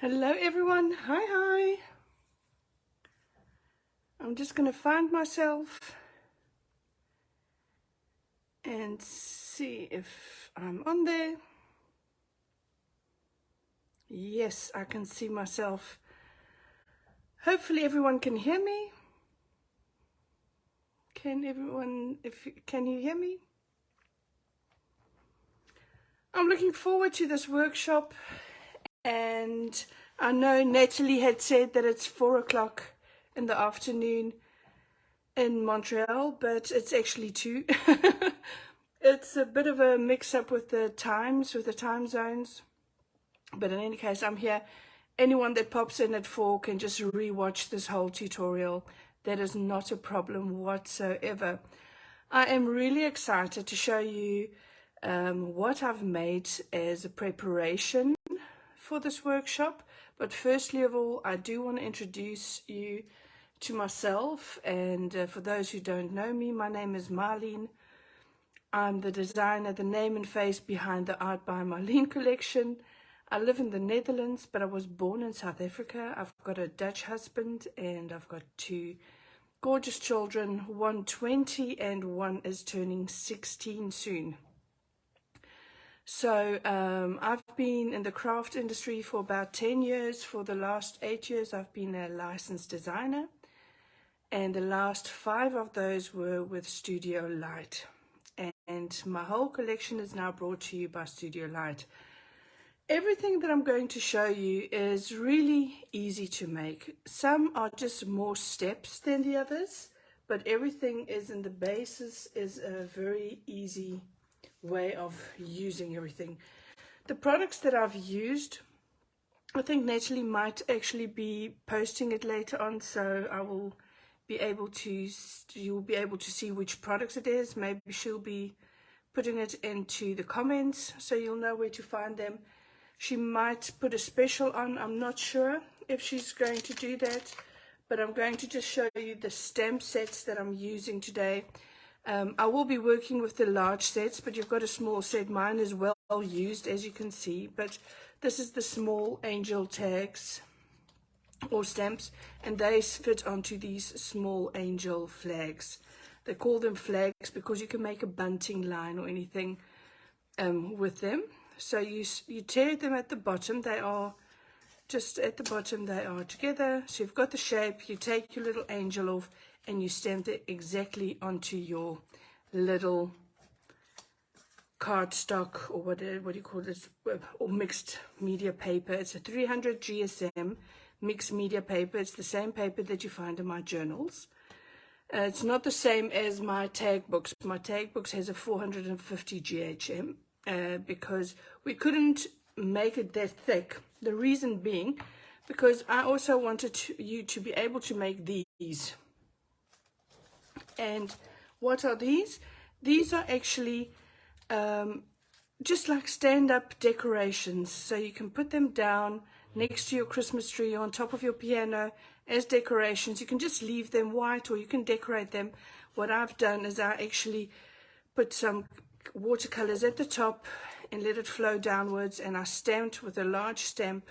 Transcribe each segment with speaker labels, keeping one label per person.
Speaker 1: Hello everyone, hi. I'm just going to find myself and see if I'm on there. Yes, I can see myself. Hopefully everyone can hear me. Can you hear me? I'm looking forward to this workshop, and I know Natalie had said that it's 4 o'clock in the afternoon in Montreal, but it's actually 2. It's a bit of a mix-up with the times, with the time zones. But in any case, I'm here. Anyone that pops in at 4 can just re-watch this whole tutorial. That is not a problem whatsoever. I am really excited to show you what I've made as a preparation for this workshop. But firstly of all, I do want to introduce you to myself. And for those who don't know me, my name is Marlene. I'm the designer, the name and face behind the Art by Marlene collection. I live in the Netherlands, but I was born in South Africa. I've got a Dutch husband and I've got 2 gorgeous children, one 20 and one is turning 16 soon. So I've been in the craft industry for about 10 years. For the last 8 years, I've been a licensed designer. And the last 5 of those were with Studio Light. And my whole collection is now brought to you by Studio Light. Everything that I'm going to show you is really easy to make. Some are just more steps than the others, but everything is in the basis is a very easy way of using everything. The products that I've used, I think Natalie might actually be posting it later on, so I will be able to, you'll be able to see which products it is. Maybe she'll be putting it into the comments so you'll know where to find them. She might put a special on. I'm not sure if she's going to do that, but I'm going to just show you the stamp sets that I'm using today. I will be working with the large sets, but you've got a small set. Mine is well used, as you can see, but this is the small angel tags or stamps, and they fit onto these small angel flags. They call them flags because you can make a bunting line or anything with them. So you tear them at the bottom. They are just at the bottom, they are together. So you've got the shape, you take your little angel off and you stamp it exactly onto your little cardstock, or what do you call this, or mixed media paper. It's a 300 GSM mixed media paper. It's the same paper that you find in my journals. It's not the same as my tag books. My tag books has a 450 GHM because we couldn't make it that thick. The reason being because I also wanted you to be able to make these. And what are these? These are actually just like stand-up decorations. So you can put them down next to your Christmas tree or on top of your piano as decorations. You can just leave them white or you can decorate them. What I've done is I actually put some watercolors at the top and let it flow downwards, and I stamped with a large stamp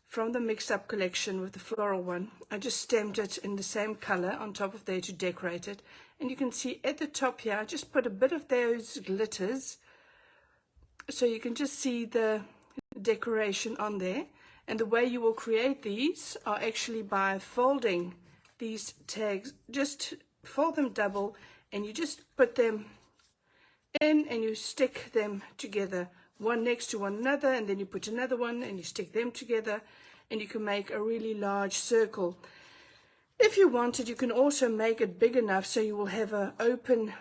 Speaker 1: from the mix-up collection with the floral one. I just stamped it in the same color on top of there to decorate it. And you can see at the top here I just put a bit of those glitters so you can just see the decoration on there. And the way you will create these are actually by folding these tags. Just fold them double and you just put them in and you stick them together, one next to one another, and then you put another one and you stick them together, and you can make a really large circle. If you wanted, you can also make it big enough so you will have an open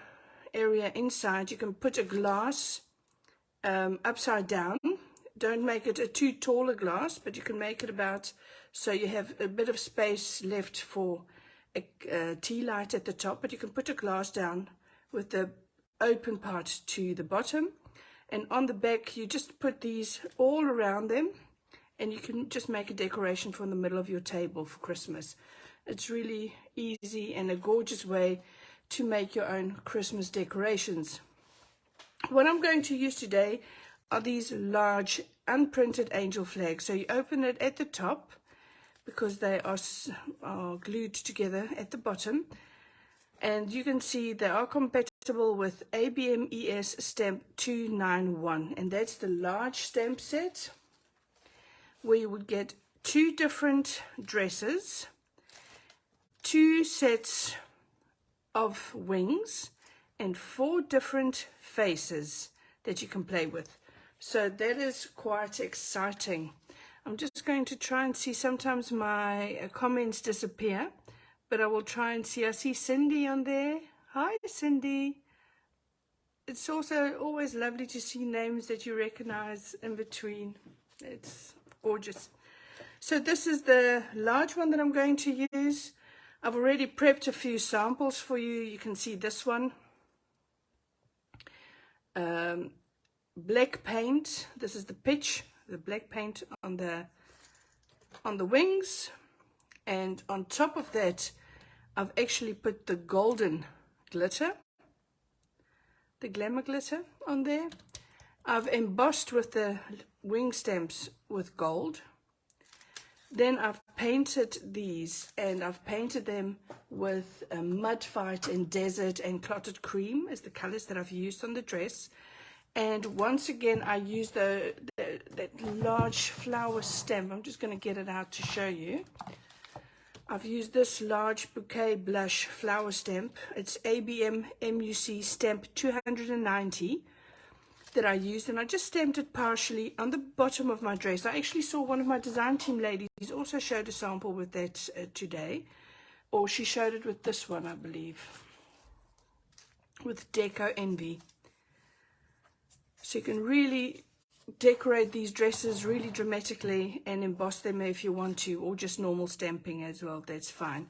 Speaker 1: area inside. You can put a glass upside down. Don't make it a too tall a glass, but you can make it about so you have a bit of space left for a tea light at the top, but you can put a glass down with the open part to the bottom, and on the back you just put these all around them, and you can just make a decoration from the middle of your table for Christmas. It's really easy and a gorgeous way to make your own Christmas decorations. What I'm going to use today are these large unprinted angel flags. So you open it at the top because they are glued together at the bottom. And you can see they are compatible with ABMES stamp 291. And that's the large stamp set where you would get 2 different dresses, 2 sets of wings, and 4 different faces that you can play with. So that is quite exciting. I'm just going to try and see. Sometimes my comments disappear, but I will try and see. I see Cindy on there. Hi, Cindy. It's also always lovely to see names that you recognize in between. It's gorgeous. So this is the large one that I'm going to use. I've already prepped a few samples for you. You can see this one. Black paint. This is the pitch, the black paint on the wings. And on top of that, I've actually put the golden glitter, the glamour glitter on there. I've embossed with the wing stamps with gold. Then I've painted these, and I've painted them with mud fight and desert and clotted cream as the colors that I've used on the dress. And once again, I use that large flower stamp. I'm just going to get it out to show you. I've used this large bouquet blush flower stamp. It's ABM MUC stamp 290 that I used, and I just stamped it partially on the bottom of my dress. I actually saw one of my design team ladies also showed a sample with that today, or she showed it with this one, I believe, with Deco Envy. So you can really decorate these dresses really dramatically and emboss them if you want to, or just normal stamping as well, that's fine.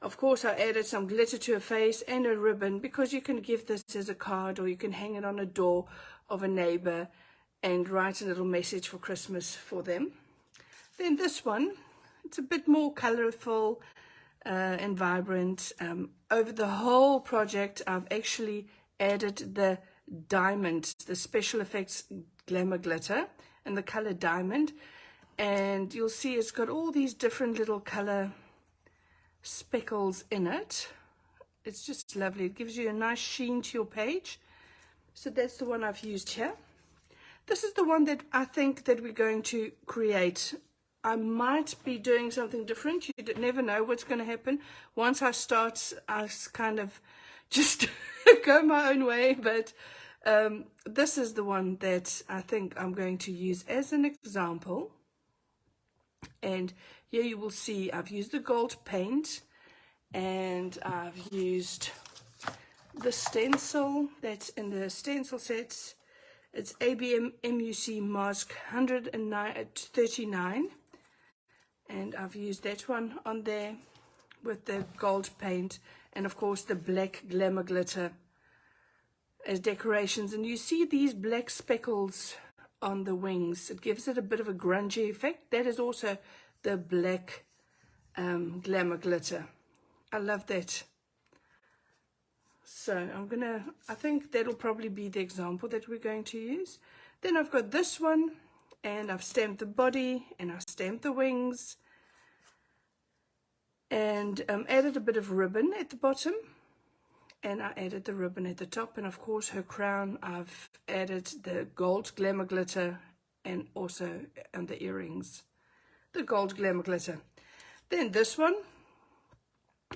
Speaker 1: Of course, I added some glitter to a face and a ribbon, because you can give this as a card, or you can hang it on a door of a neighbor and write a little message for Christmas for them. Then this one, it's a bit more colorful and vibrant. Over the whole project, I've actually added the diamond, the special effects glamour glitter and the color diamond, and you'll see it's got all these different little color speckles in it. It's just lovely. It gives you a nice sheen to your page. So that's the one I've used here. This is the one that I think that we're going to create. I might be doing something different. You never know what's going to happen. Once I start, I kind of just go my own way, but this is the one that I think I'm going to use as an example. And here you will see I've used the gold paint, and I've used the stencil that's in the stencil sets. It's ABM MUC Mask 139, and I've used that one on there with the gold paint, and of course the black glamour glitter as decorations. And you see these black speckles on the wings. It gives it a bit of a grungy effect. That is also the black glamour glitter. I love that. So I think that'll probably be the example that we're going to use. Then I've got this one, and I've stamped the body, and I've stamped the wings, and added a bit of ribbon at the bottom, and I added the ribbon at the top, and of course her crown, I've added the gold glamour glitter, and also on the earrings, the gold glamour glitter. Then this one,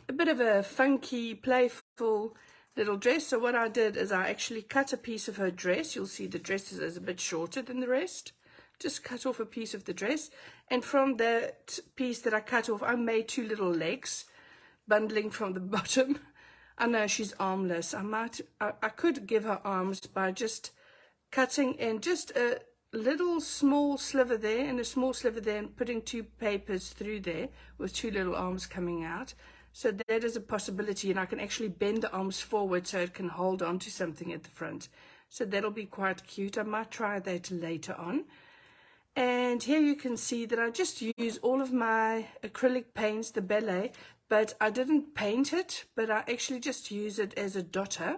Speaker 1: a bit of a funky, playful little dress. So what I did is I actually cut a piece of her dress. You'll see the dress is a bit shorter than the rest. Just cut off a piece of the dress, and from that piece that I cut off, I made 2 little legs bundling from the bottom. I know she's armless. I could give her arms by just cutting in just a little small sliver there and a small sliver there, and putting 2 papers through there with 2 little arms coming out. So that is a possibility, and I can actually bend the arms forward so it can hold on to something at the front. So that'll be quite cute. I might try that later on. And here you can see that I just use all of my acrylic paints, the ballet, but I didn't paint it, but I actually just use it as a dotter.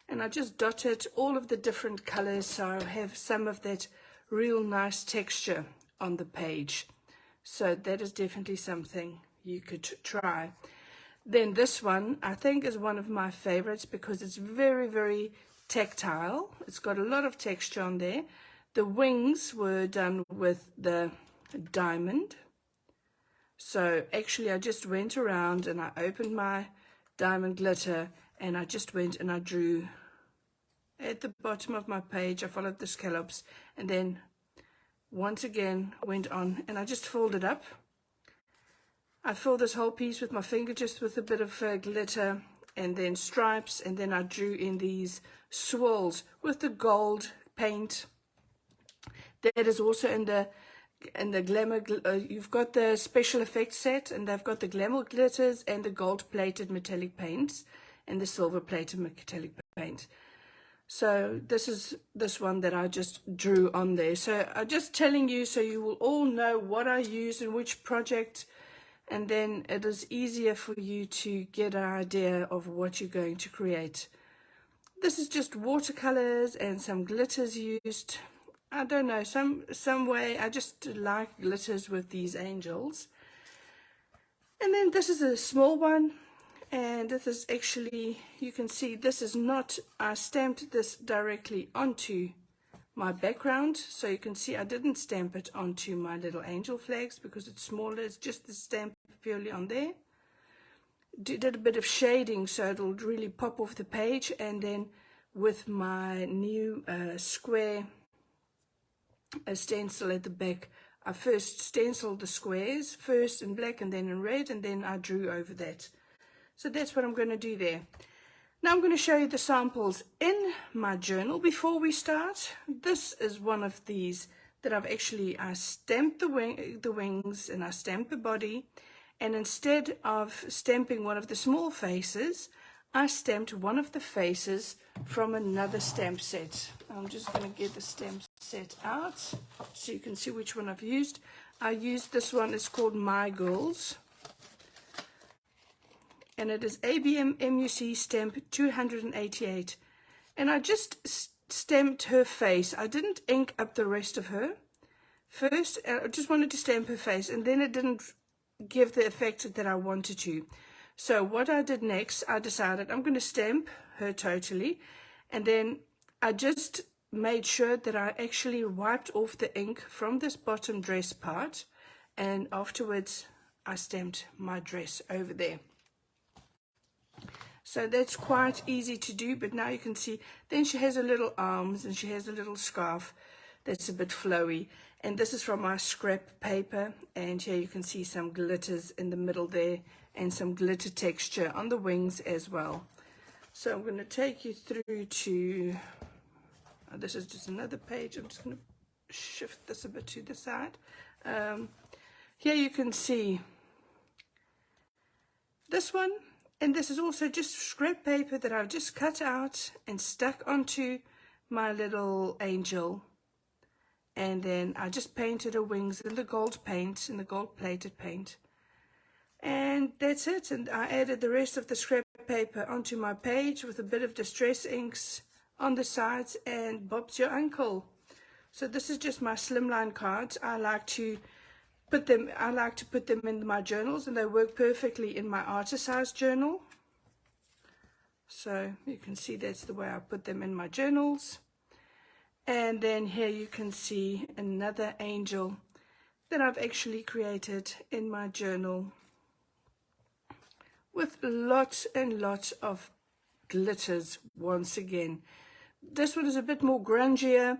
Speaker 1: and I just dotted all of the different colors so I have some of that real nice texture on the page. So that is definitely something you could try. Then this one I think is one of my favorites because it's very, very tactile. It's got a lot of texture on there. The wings were done with the diamond. So actually I just went around and I opened my diamond glitter and I just went and I drew at the bottom of my page. I followed the scallops and then once again went on and I just filled it up. I filled this whole piece with my finger just with a bit of glitter and then stripes, and then I drew in these swirls with the gold paint. That is also in the glamour. You've got the special effects set, and they've got the glamour glitters and the gold plated metallic paints and the silver plated metallic paint. So this is this one that I just drew on there. So I'm just telling you so you will all know what I use in which project, and then it is easier for you to get an idea of what you're going to create. This is just watercolors and some glitters used. I don't know, some way I just like glitters with these angels. And then this is a small one, and this is actually, you can see this is not, I stamped this directly onto my background, so you can see I didn't stamp it onto my little angel flags because it's smaller. It's just the stamp purely on there. Did a bit of shading so it'll really pop off the page, and then with my new square stencil at the back, I first stenciled the squares first in black and then in red, and then I drew over that. So that's what I'm going to do there. Now I'm going to show you the samples in my journal before we start. This is one of these that I stamped the wings and I stamped the body, and instead of stamping one of the small faces, I stamped one of the faces from another stamp set. I'm just going to get the stamp set out so you can see which one I've used. I used this one, it's called My Girls. And it is ABM MUC stamp 288. And I just stamped her face. I didn't ink up the rest of her. First, I just wanted to stamp her face, and then it didn't give the effect that I wanted to. So what I did next, I decided I'm going to stamp her totally. And then I just made sure that I actually wiped off the ink from this bottom dress part. And afterwards, I stamped my dress over there. So that's quite easy to do, but now you can see, then she has her little arms and she has a little scarf that's a bit flowy. And this is from my scrap paper, and here you can see some glitters in the middle there and some glitter texture on the wings as well. So I'm going to take you through to, this is just another page. I'm just going to shift this a bit to the side. Here you can see this one. And this is also just scrap paper that I've just cut out and stuck onto my little angel. And then I just painted her wings in the gold paint, in the gold plated paint. And that's it. And I added the rest of the scrap paper onto my page with a bit of distress inks on the sides, and Bob's your uncle. So this is just my slimline cards. I like to put them in my journals, and they work perfectly in my artist journal. So you can see that's the way I put them in my journals. And then here you can see another angel that I've actually created in my journal with lots and lots of glitters once again. This one is a bit more grungier.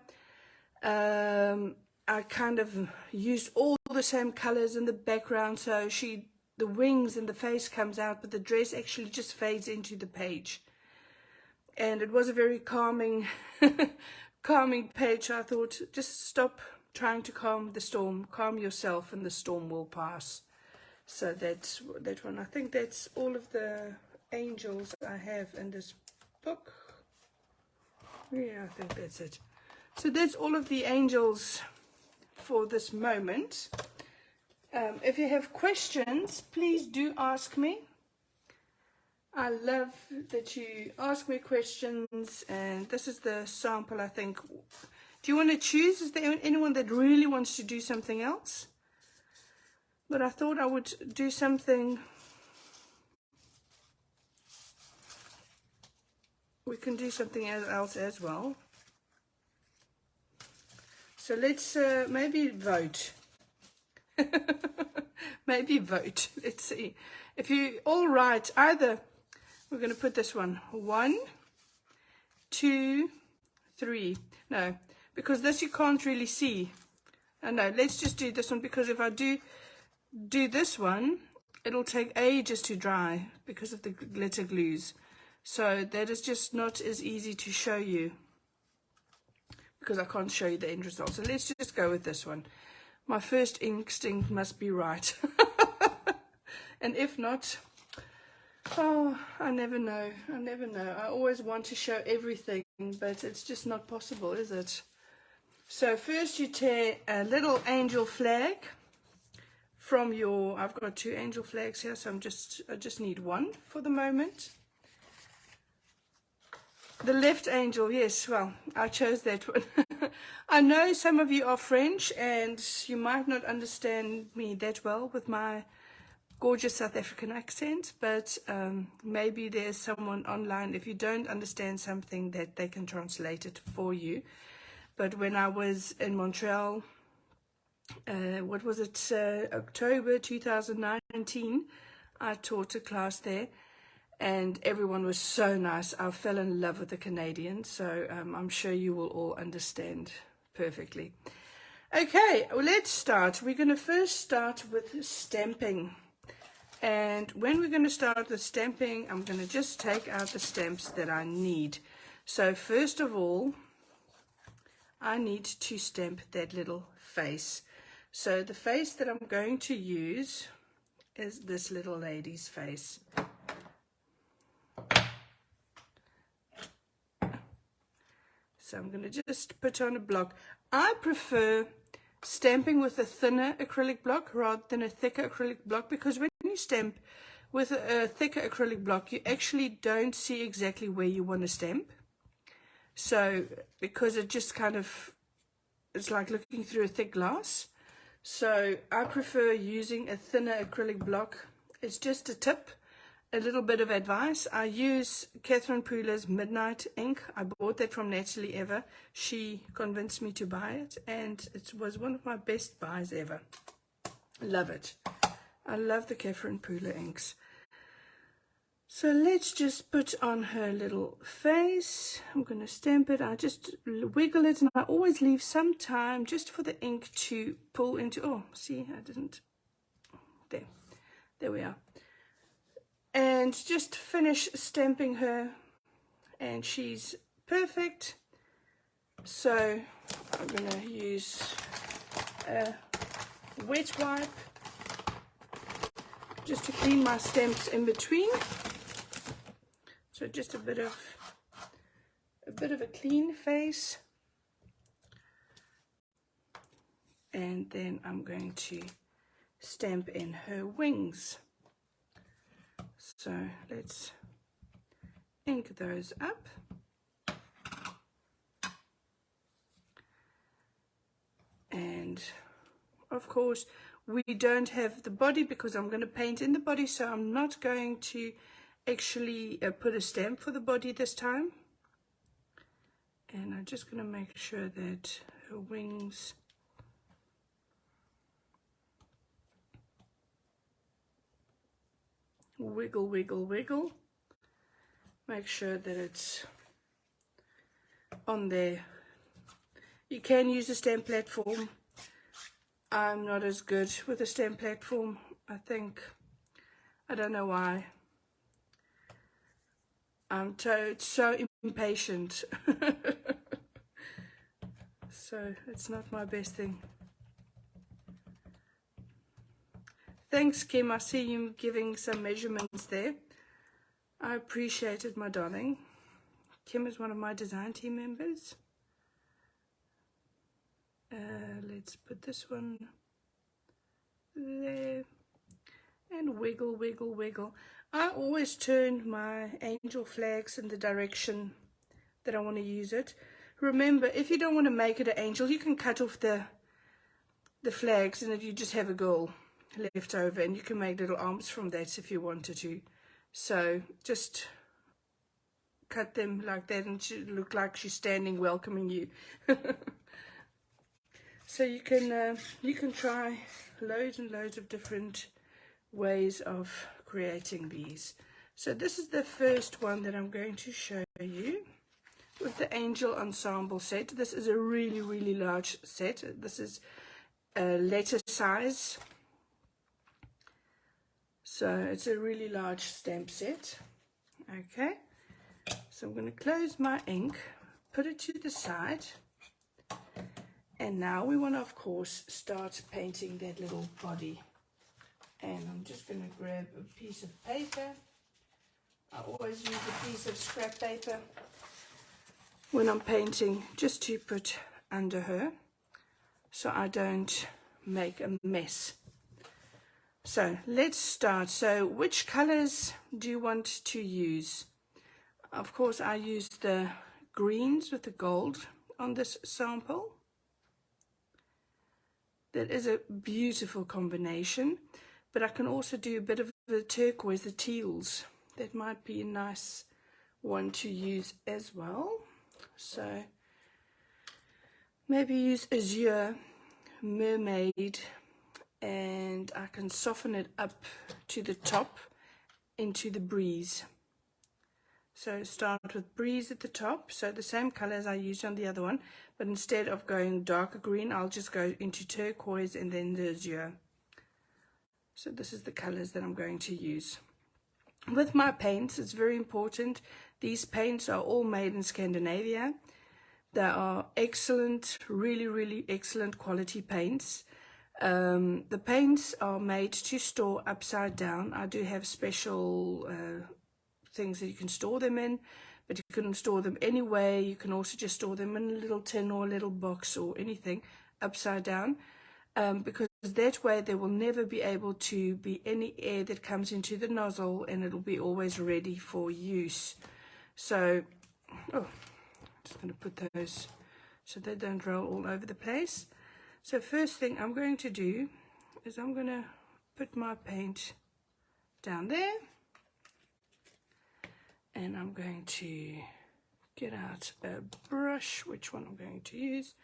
Speaker 1: I kind of used all the same colors in the background, so the wings and the face comes out, but the dress actually just fades into the page. And it was a very calming calming page. I thought, just stop trying to calm the storm, calm yourself, and the storm will pass. So that's that one. I think that's all of the angels I have in this book. Yeah, I think that's it. So that's all of the angels for this moment. If you have questions, please do ask me. I love that you ask me questions, and this is the sample, I think. Do you want to choose? Is there anyone that really wants to do something else? But I thought I would do something. We can do something else as well. So let's maybe vote. Maybe vote. Let's see. If you all write either, we're going to put this one 1, 2, 3. No, because this you can't really see. No, let's just do this one, because if I do this one, it'll take ages to dry because of the glitter glues. So that is just not as easy to show you, because I can't show you the end result. So let's just go with this one. My first instinct must be right. And if not, oh, I never know. I never know. I always want to show everything, but it's just not possible, is it? So first you tear a little angel flag from your, I've got 2 angel flags here, so I just need 1 for the moment. The left angel, yes, well, I chose that one. I know some of you are French and you might not understand me that well with my gorgeous South African accent, but maybe there's someone online, if you don't understand something, that they can translate it for you. But when I was in Montreal, what was it, October 2019, I taught a class there. And everyone was so nice. I fell in love with the Canadians, so I'm sure you will all understand perfectly. Okay, well, let's start. We're going to first start with stamping. And when we're going to start with stamping, I'm going to just take out the stamps that I need. So first of all, I need to stamp that little face. So the face that I'm going to use is this little lady's face. So I'm going to just put on a block. I prefer stamping with a thinner acrylic block rather than a thicker acrylic block, because when you stamp with a thicker acrylic block, you actually don't see exactly where you want to stamp. So, because it just kind of, it's like looking through a thick glass. So I prefer using a thinner acrylic block. It's just a tip. A little bit of advice. I use Catherine Pooler's Midnight ink. I bought that from Natalie Ever. She convinced me to buy it, and it was one of my best buys ever. Love it. I love the Catherine Pooler inks. So let's just put on her little face. I'm going to stamp it. I just wiggle it, and I always leave some time just for the ink to pull into. Oh, see, I didn't. There we are. And just finish stamping her, and she's perfect. So I'm going to use a wet wipe just to clean my stamps in between. So just a bit of a clean face, and then I'm going to stamp in her wings. So let's ink those up. And of course we don't have the body because I'm going to paint in the body, so I'm not going to actually put a stamp for the body this time. And I'm just going to make sure that her wings wiggle, wiggle, wiggle. Make sure that it's on there. You can use a stamp platform. I'm not as good with a stamp platform, I think. I don't know why. I'm so impatient. So it's not my best thing. Thanks, Kim. I see you giving some measurements there. I appreciate it, my darling. Kim is one of my design team members. Let's put this one there. and wiggle, wiggle, wiggle. I always turn my angel flags in the direction that I want to use it. Remember, if you don't want to make it an angel, you can cut off the flags and then you just have a girl left over, and you can make little arms from that if you wanted to. So just cut them like that and she look like she's standing welcoming you. So you can try loads and loads of different ways of creating these. So this is the first one that I'm going to show you with the angel ensemble set. This is a really, really large set. This is a letter size, so it's a really large stamp set. Okay, so I'm going to close my ink, put it to the side, and now we want to, of course, start painting that little body. And I'm just going to grab a piece of paper. I always use a piece of scrap paper when I'm painting, just to put under her so I don't make a mess. So let's start. So which colors do you want to use? Of course, I used the greens with the gold on this sample. That is a beautiful combination, but I can also do a bit of the turquoise, the teals. That might be a nice one to use as well. So maybe use azure, mermaid, and I can soften it up to the top into the breeze. So start with breeze at the top, so the same color as I used on the other one, but instead of going darker green, I'll just go into turquoise and then the azure. So this is the colors that I'm going to use. With my paints, it's very important. These paints are all made in Scandinavia. They are excellent, really, really excellent quality paints. The paints are made to store upside down. I do have special things that you can store them in, but you can store them anyway. You can also just store them in a little tin or a little box or anything upside down, because that way there will never be able to be any air that comes into the nozzle, and it'll be always ready for use. So, I'm just going to put those so they don't roll all over the place. So first thing I'm going to do is I'm going to put my paint down there, and I'm going to get out a brush. Which one I'm going to use?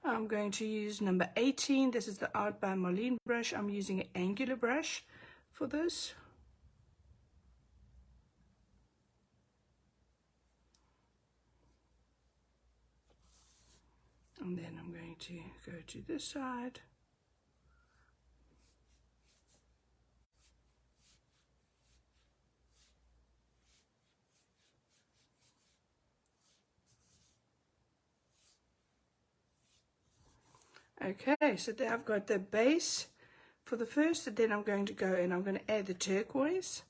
Speaker 1: I'm going to use number 18. This is the Art by Marlene brush. I'm using an angular brush for this. And then I'm going to go to this side. Okay, so there I've got the base for the first, and then I'm going to go and I'm going to add the turquoise.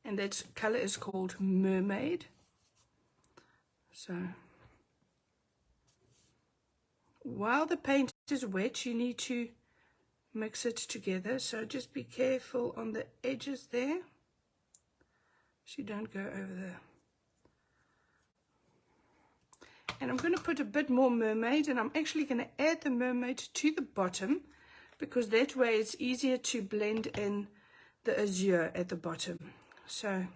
Speaker 1: And that color is called Mermaid. So while the paint is wet, you need to mix it together. So just be careful on the edges there, so you don't go over there. And I'm going to put a bit more mermaid, and I'm actually going to add the mermaid to the bottom, because that way it's easier to blend in the azure at the bottom. So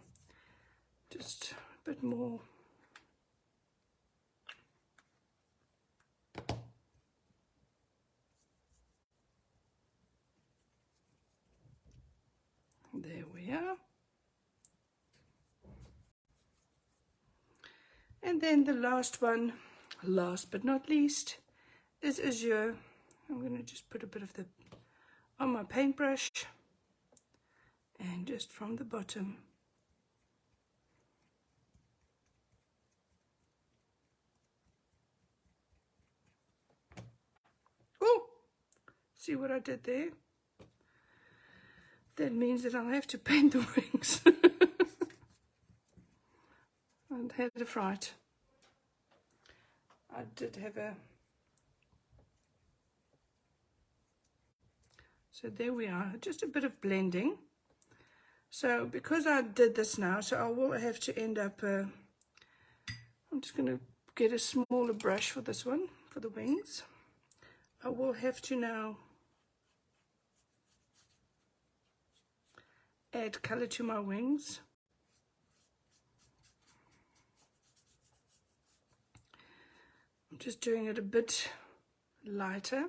Speaker 1: just a bit more. There we are. And then the last one, last but not least, is azure. I'm going to just put a bit of the on my paintbrush, and just from the bottom. Oh, see what I did there? That means that I'll have to paint the wings. I had a fright. I did have a So there we are, just a bit of blending. So because I did this now, so I will have to end up, I'm just going to get a smaller brush for this one, for the wings. I will have to now add color to my wings. I'm just doing it a bit lighter.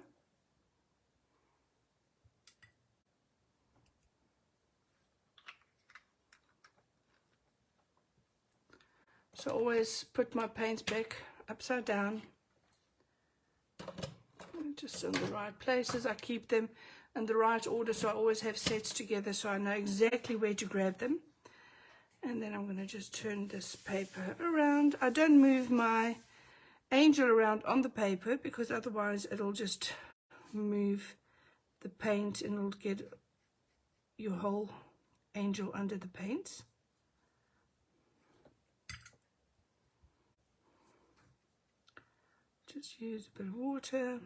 Speaker 1: So always put my paints back upside down. Just in the right places. I keep them in the right order, so I always have sets together so I know exactly where to grab them. And then I'm going to just turn this paper around. I don't move my angel around on the paper because otherwise it'll just move the paint and it'll get your whole angel under the paints. Just use a bit of water.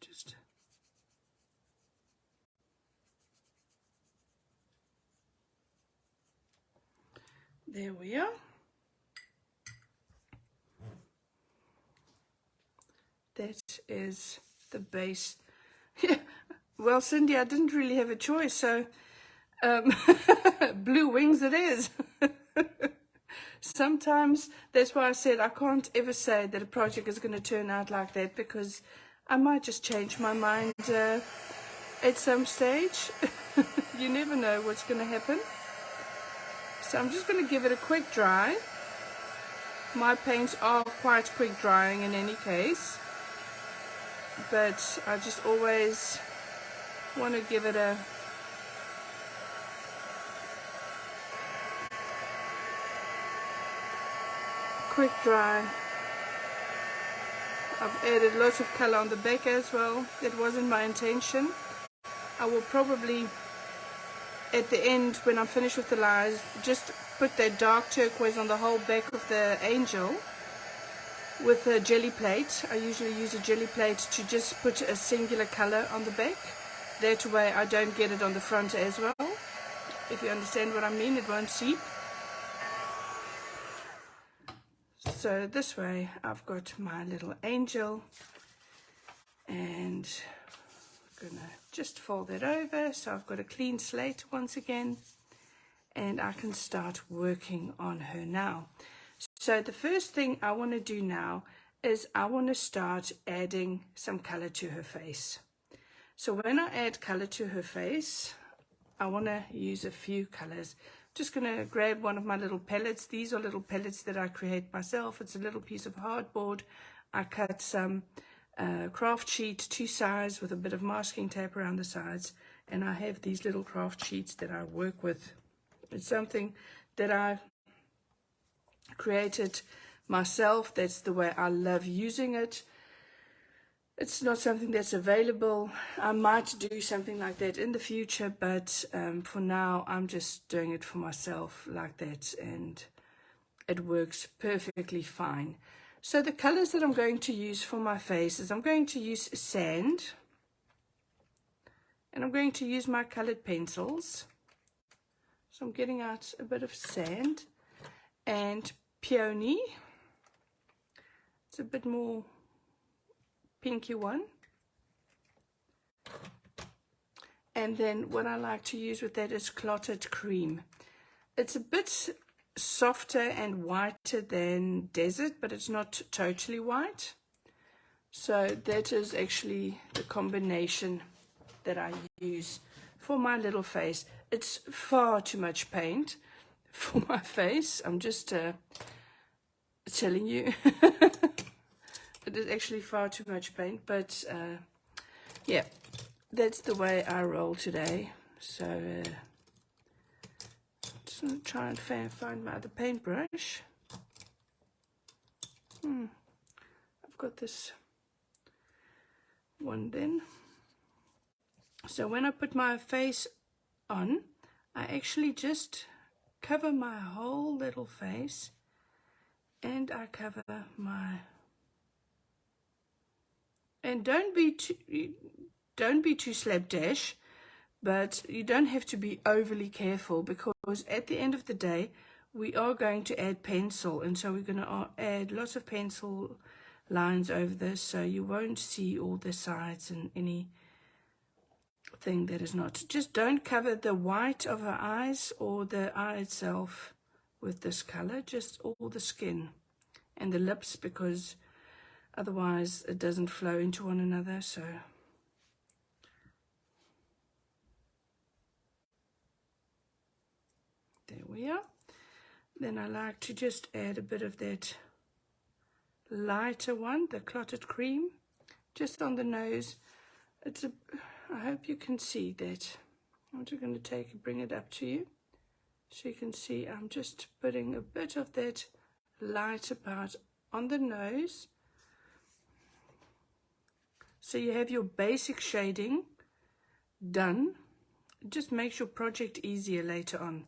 Speaker 1: Just there we are. That is the base. Well, Cindy, I didn't really have a choice, so blue wings it is. Sometimes that's why I said I can't ever say that a project is going to turn out like that, because I might just change my mind at some stage. You never know what's going to happen. So I'm just going to give it a quick dry. My paints are quite quick drying in any case, but I just always want to give it a quick dry. I've added lots of color on the back as well. That wasn't my intention. I will probably at the end, when I'm finished with the lines, just put that dark turquoise on the whole back of the angel with a jelly plate. I usually use a jelly plate to just put a singular color on the back. That way I don't get it on the front as well. If you understand what I mean, it won't seep. So this way I've got my little angel, and I'm gonna just fold it over so I've got a clean slate once again, and I can start working on her now. So the first thing I want to do now is I want to start adding some color to her face. So when I add color to her face, I want to use a few colors. Just going to grab one of my little pellets. These are little pellets that I create myself. It's a little piece of hardboard. I cut some craft sheet 2 sides with a bit of masking tape around the sides, and I have these little craft sheets that I work with. It's something that I created myself. That's the way I love using it. It's not something that's available. I might do something like that in the future, but for now I'm just doing it for myself like that, and it works perfectly fine. So the colors that I'm going to use for my face is I'm going to use sand, and I'm going to use my colored pencils. So I'm getting out a bit of sand and peony. It's a bit more pinky one. And then what I like to use with that is clotted cream. It's a bit softer and whiter than desert, but it's not totally white. So that is actually the combination that I use for my little face. It's far too much paint for my face. I'm just telling you. It is actually far too much paint, but yeah, that's the way I roll today. So just going to try and find my other paintbrush. I've got this one then. So when I put my face on, I actually just cover my whole little face, and I cover my, and don't be too slapdash, but you don't have to be overly careful, because at the end of the day we are going to add pencil, and so we're going to add lots of pencil lines over this, so you won't see all the sides and anything that is not. Just don't cover the white of her eyes or the eye itself with this color, just all the skin and the lips, because otherwise it doesn't flow into one another. So there we are. Then I like to just add a bit of that lighter one, the clotted cream, just on the nose. I hope you can see that. I'm just going to bring it up to you so you can see. I'm just putting a bit of that lighter part on the nose, so you have your basic shading done. It just makes your project easier later on.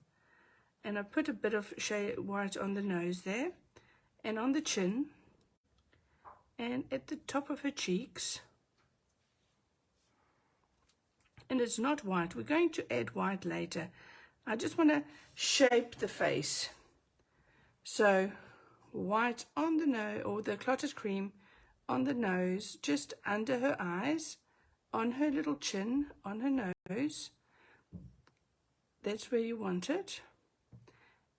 Speaker 1: And I put a bit of shade white on the nose there, and on the chin, and at the top of her cheeks. And it's not white. We're going to add white later. I just want to shape the face. So white on the nose, or the clotted cream on the nose, just under her eyes, on her little chin, on her nose. That's where you want it.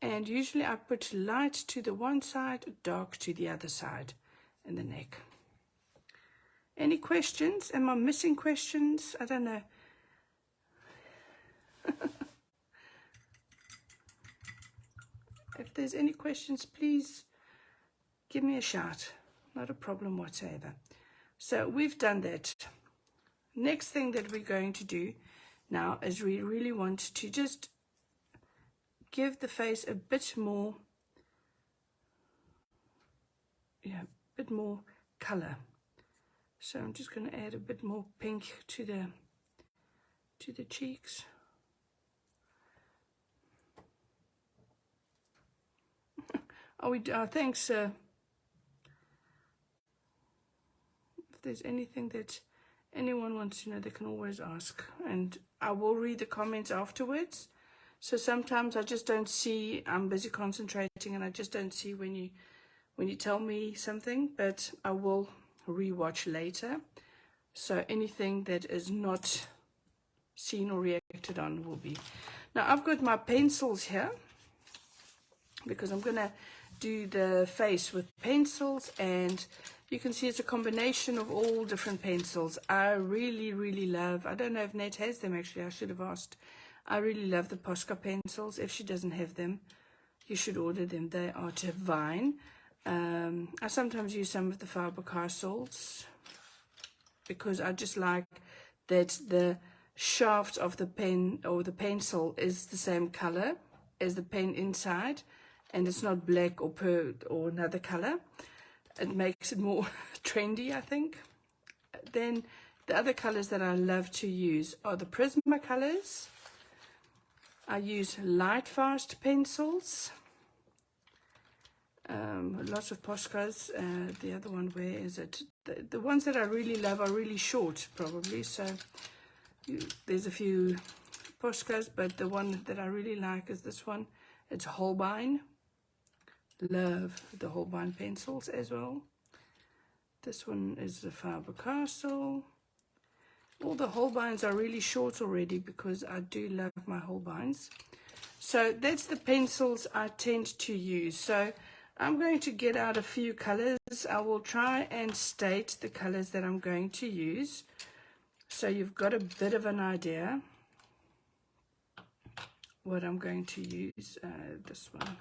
Speaker 1: And usually I put light to the one side, dark to the other side, and the neck. Any questions? Am I missing questions? I don't know. If there's any questions, please give me a shout. Not a problem whatsoever. So we've done that. Next thing that we're going to do now is we really want to just give the face a bit more, color. So I'm just going to add a bit more pink to the cheeks. Thanks. If there's anything that anyone wants to know, they can always ask, and I will read the comments afterwards. So sometimes I just don't see. I'm busy concentrating, and I just don't see when you tell me something. But I will rewatch later. So anything that is not seen or reacted on will be. Now I've got my pencils here, because I'm gonna do the face with pencils, and you can see it's a combination of all different pencils. I really love, I don't know if Nat has them actually, I should have asked. I really love the Posca pencils. If she doesn't have them, you should order them. They are divine. I sometimes use some of the Faber-Castells, because I just like that the shaft of the pen or the pencil is the same color as the pen inside, and it's not black or another color. It makes it more trendy, I think. Then the other colors that I love to use are the Prisma colors. I use light fast pencils. Lots of Poscas. The other one, where is it? The ones that I really love are really short, probably. So there's a few Poscas, but the one that I really like is this one. It's Holbein. Love the Holbein pencils as well. This one is the Faber-Castell. All the Holbeins are really short already, because I do love my Holbeins. So that's the pencils I tend to use. So I'm going to get out a few colors. I will try and state the colors that I'm going to use, so you've got a bit of an idea what I'm going to use. This one,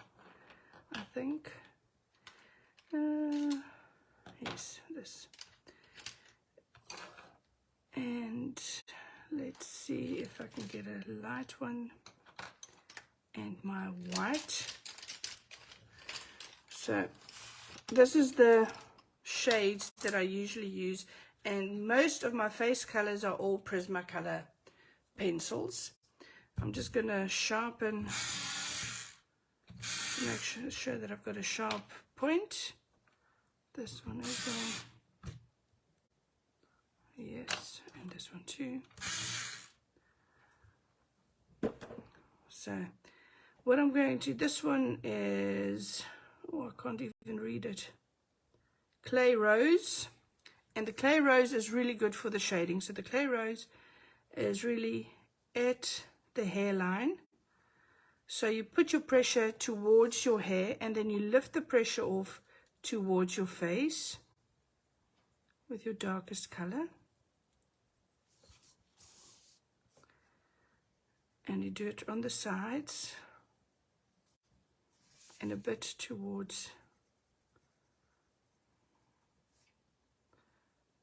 Speaker 1: I think. Yes, this. And let's see if I can get a light one and my white. So this is the shades that I usually use, and most of my face colors are all Prismacolor pencils. I'm just going to sharpen Make sure that I've got a sharp point. This one as well. Yes, and this one too. So what I'm going to, this one is, oh, I can't even read it. Clay Rose. And the Clay Rose is really good for the shading. So the Clay Rose is really at the hairline. So you put your pressure towards your hair and then you lift the pressure off towards your face with your darkest color. And you do it on the sides and a bit towards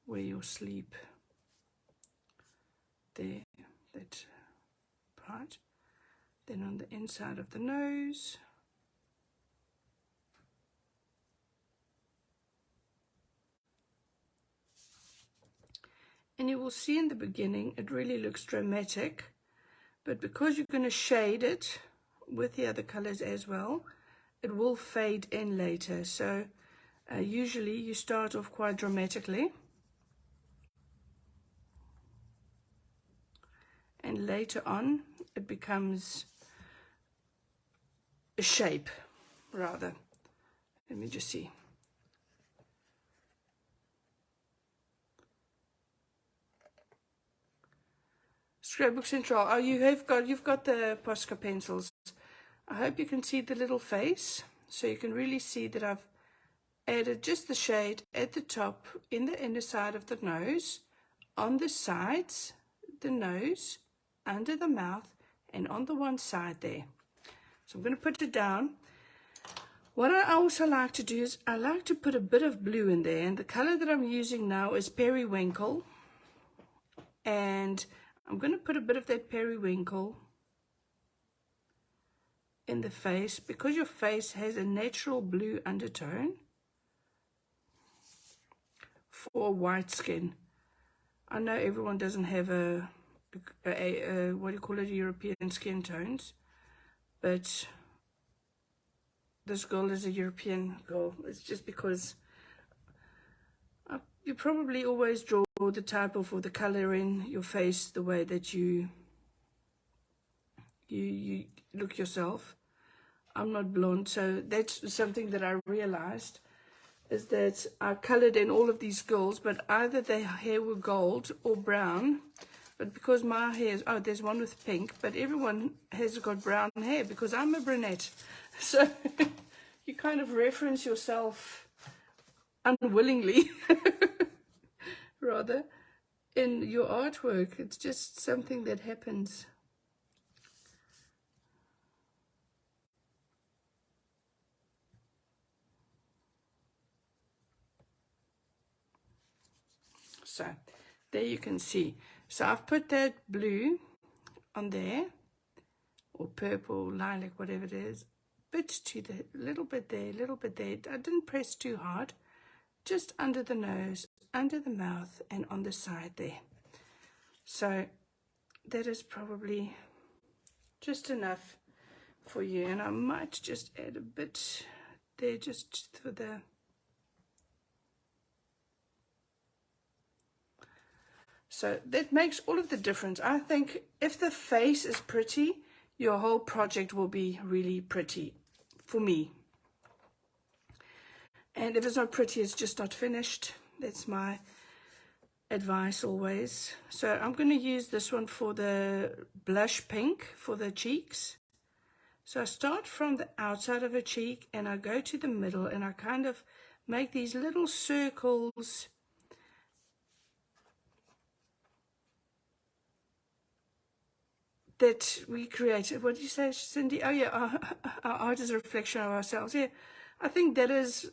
Speaker 1: where you'll sleep. There, that part. Then on the inside of the nose. And you will see in the beginning it really looks dramatic, but because you're going to shade it with the other colors as well, it will fade in later. So usually you start off quite dramatically, and later on it becomes a shape rather. Let me just see. Scrapbook Central. Oh, you've got the Posca pencils. I hope you can see the little face, so you can really see that I've added just the shade at the top, in the inner side of the nose, on the sides, the nose, under the mouth, and on the one side there. So I'm going to put it down. What I also like to do is I like to put a bit of blue in there, and the color that I'm using now is Periwinkle, and I'm going to put a bit of that periwinkle in the face because your face has a natural blue undertone for white skin. I know everyone doesn't have a what do you call it, European skin tones, but this girl is a European girl. It's just because you probably always draw the type of or the color in your face the way that you look yourself. I'm not blonde, so that's something that I realized, is that I colored in all of these girls, but either their hair were gold or brown. But because my hair is, oh, there's one with pink, but everyone has got brown hair because I'm a brunette. So you kind of reference yourself unwillingly rather in your artwork. It's just something that happens. So there you can see. So I've put that blue on there, or purple, lilac, whatever it is, bit to the little bit there, little bit there. I didn't press too hard, just under the nose, under the mouth, and on the side there. So that is probably just enough for you, and I might just add a bit there just for the so that makes all of the difference. I think if the face is pretty, your whole project will be really pretty for me. And if it's not pretty, it's just not finished. That's my advice always. So I'm going to use this one for the blush pink for the cheeks. So I start from the outside of a cheek and I go to the middle and I kind of make these little circles that we created. What did you say, Cindy? Oh yeah, our art is a reflection of ourselves. Yeah, I think that is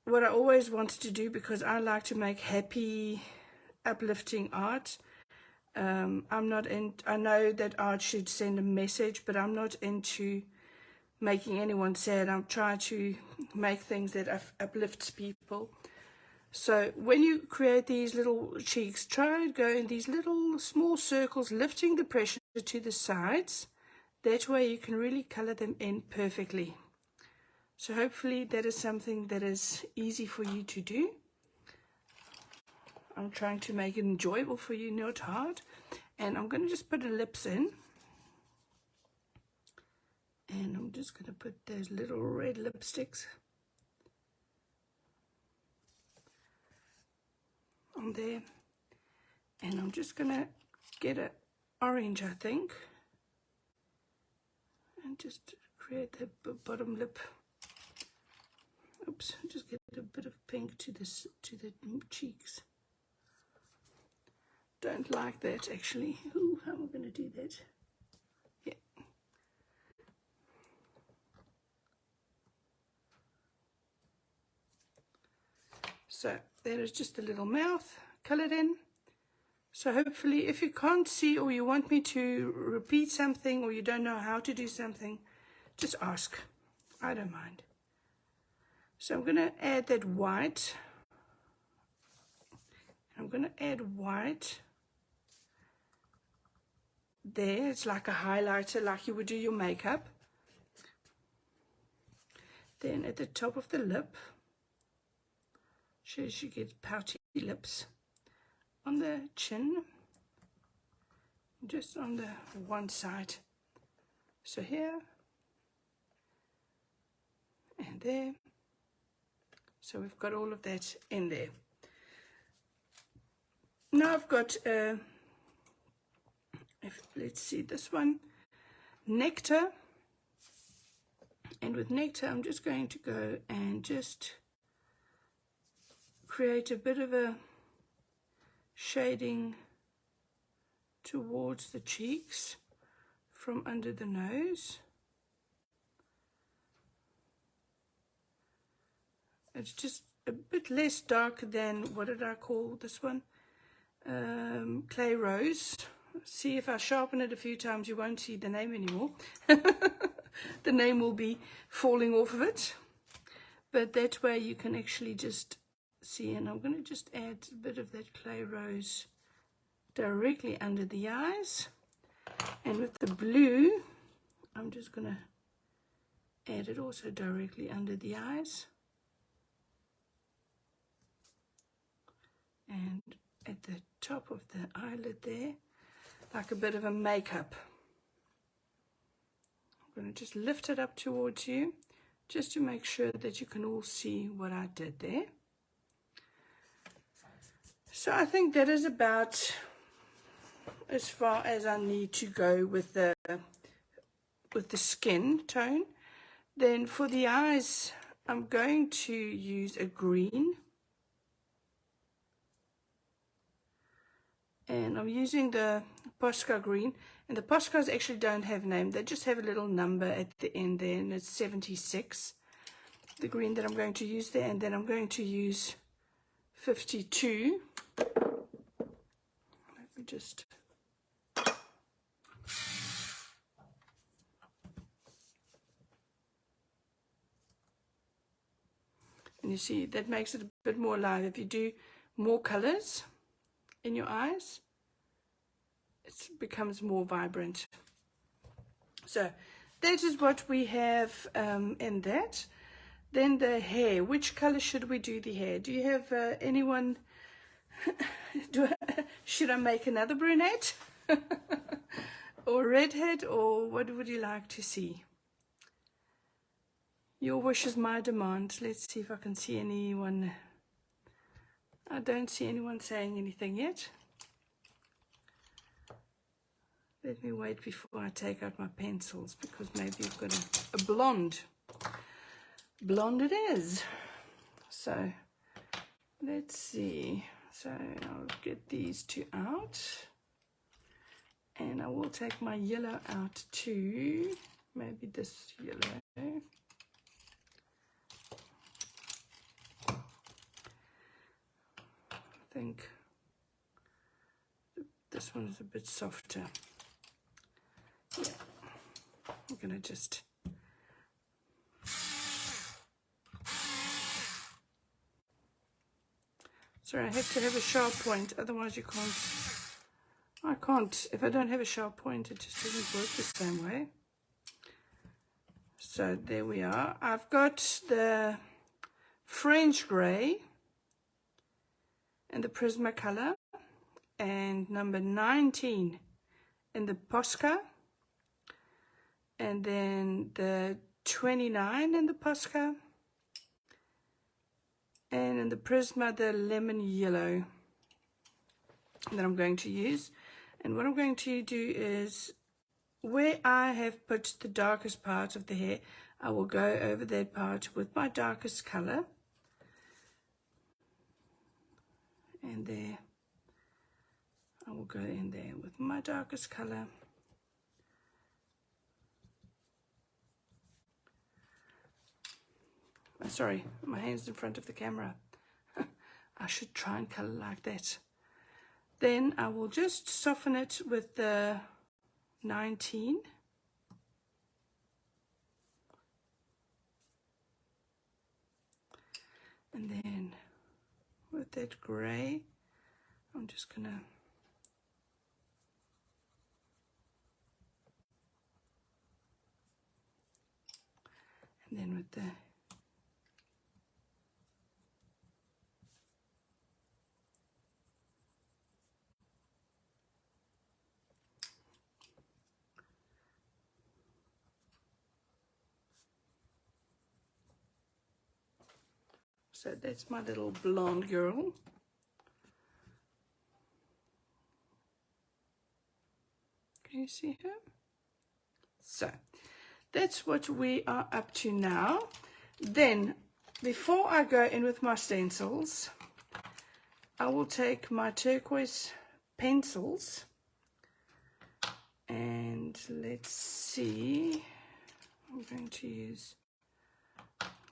Speaker 1: what I always wanted to do because I like to make happy, uplifting art. I'm not in, I know that art should send a message, but I'm not into making anyone sad. I'm trying to make things that uplifts people. So when you create these little cheeks, try and go in these little small circles, lifting the pressure to the sides That way you can really color them in perfectly. So hopefully that is something that is easy for you to do. I'm trying to make it enjoyable for you, not hard. And I'm going to just put the lips in. And I'm just going to put those little red lipsticks on there. And I'm just going to get an orange, I think. And just create the bottom lip. Oops, just get a bit of pink to this, to the cheeks. Don't like that actually. Ooh, how am I going to do that? Yeah. So there is just a little mouth colored in. So hopefully, if you can't see or you want me to repeat something or you don't know how to do something, just ask. I don't mind. So I'm going to add that white. I'm going to add white there. It's like a highlighter, like you would do your makeup. Then at the top of the lip, shows you get pouty lips. On the chin, just on the one side. So here and there. So we've got all of that in there. Now I've got, let's see this one, Nectar. And with Nectar, I'm just going to go and just create a bit of a shading towards the cheeks from under the nose. It's just a bit less dark than, what did I call this one? Clay Rose. See, if I sharpen it a few times, you won't see the name anymore. The name will be falling off of it. But that way you can actually just see, and I'm going to just add a bit of that Clay Rose directly under the eyes. And with the blue, I'm just going to add it also directly under the eyes. And at the top of the eyelid there, like a bit of a makeup. I'm going to just lift it up towards you, just to make sure that you can all see what I did there. So I think that is about as far as I need to go with the skin tone. Then for the eyes, I'm going to use a green. And I'm using the Posca green. And the Poscas actually don't have a name. They just have a little number at the end there, and it's 76. The green that I'm going to use there. And then I'm going to use 52. Let me just... And you see, that makes it a bit more alive. If you do more colors in your eyes, it becomes more vibrant. So that is what we have in that. Then the hair. Which color should we do the hair? Do you have anyone? Should I make another brunette? Or redhead? Or what would you like to see? Your wish is my demand. Let's see if I can see anyone. I don't see anyone saying anything yet. Let me wait before I take out my pencils, because maybe you've got a blonde. Blonde it is. So let's see. So I'll get these two out. And I will take my yellow out too. Maybe this yellow. I think this one is a bit softer. Yeah, I'm gonna just sorry, I have to have a sharp point, otherwise you can't. I can't, if I don't have a sharp point, it just doesn't work the same way. So there we are. I've got the French grey and the Prismacolor, and number 19 in the Posca, and then the 29 in the Posca, and in the Prisma the lemon yellow that I'm going to use. And what I'm going to do is, where I have put the darkest part of the hair, I will go over that part with my darkest color, and there I will go in there with my darkest color. Oh, sorry, my hand's in front of the camera. I should try and color like that. Then I will just soften it with the 19. And then with that grey, I'm just gonna and then with the so that's my little blonde girl. Can you see her? So that's what we are up to now. Then, before I go in with my stencils, I will take my turquoise pencils, and let's see, I'm going to use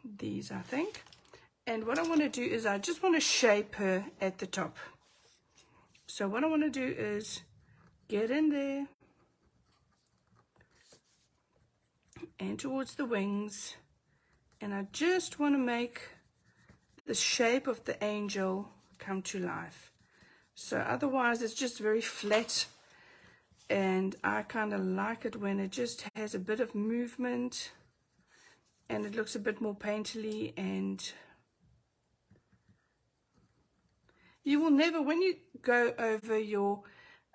Speaker 1: these, I think. And what I want to do is I just want to shape her at the top. So what I want to do is get in there and towards the wings, and I just want to make the shape of the angel come to life. So otherwise it's just very flat, and I kind of like it when it just has a bit of movement and it looks a bit more painterly. And you will never, when you go over your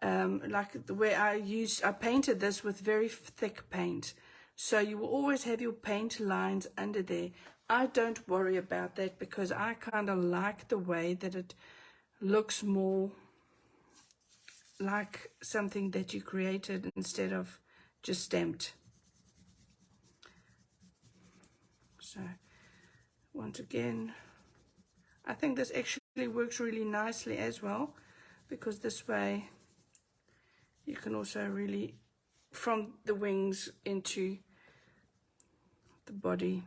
Speaker 1: like the way I painted this with very thick paint, so you will always have your paint lines under there. I don't worry about that because I kind of like the way that it looks more like something that you created instead of just stamped. So once again, I think this actually works really nicely as well, because this way you can also really, from the wings into the body,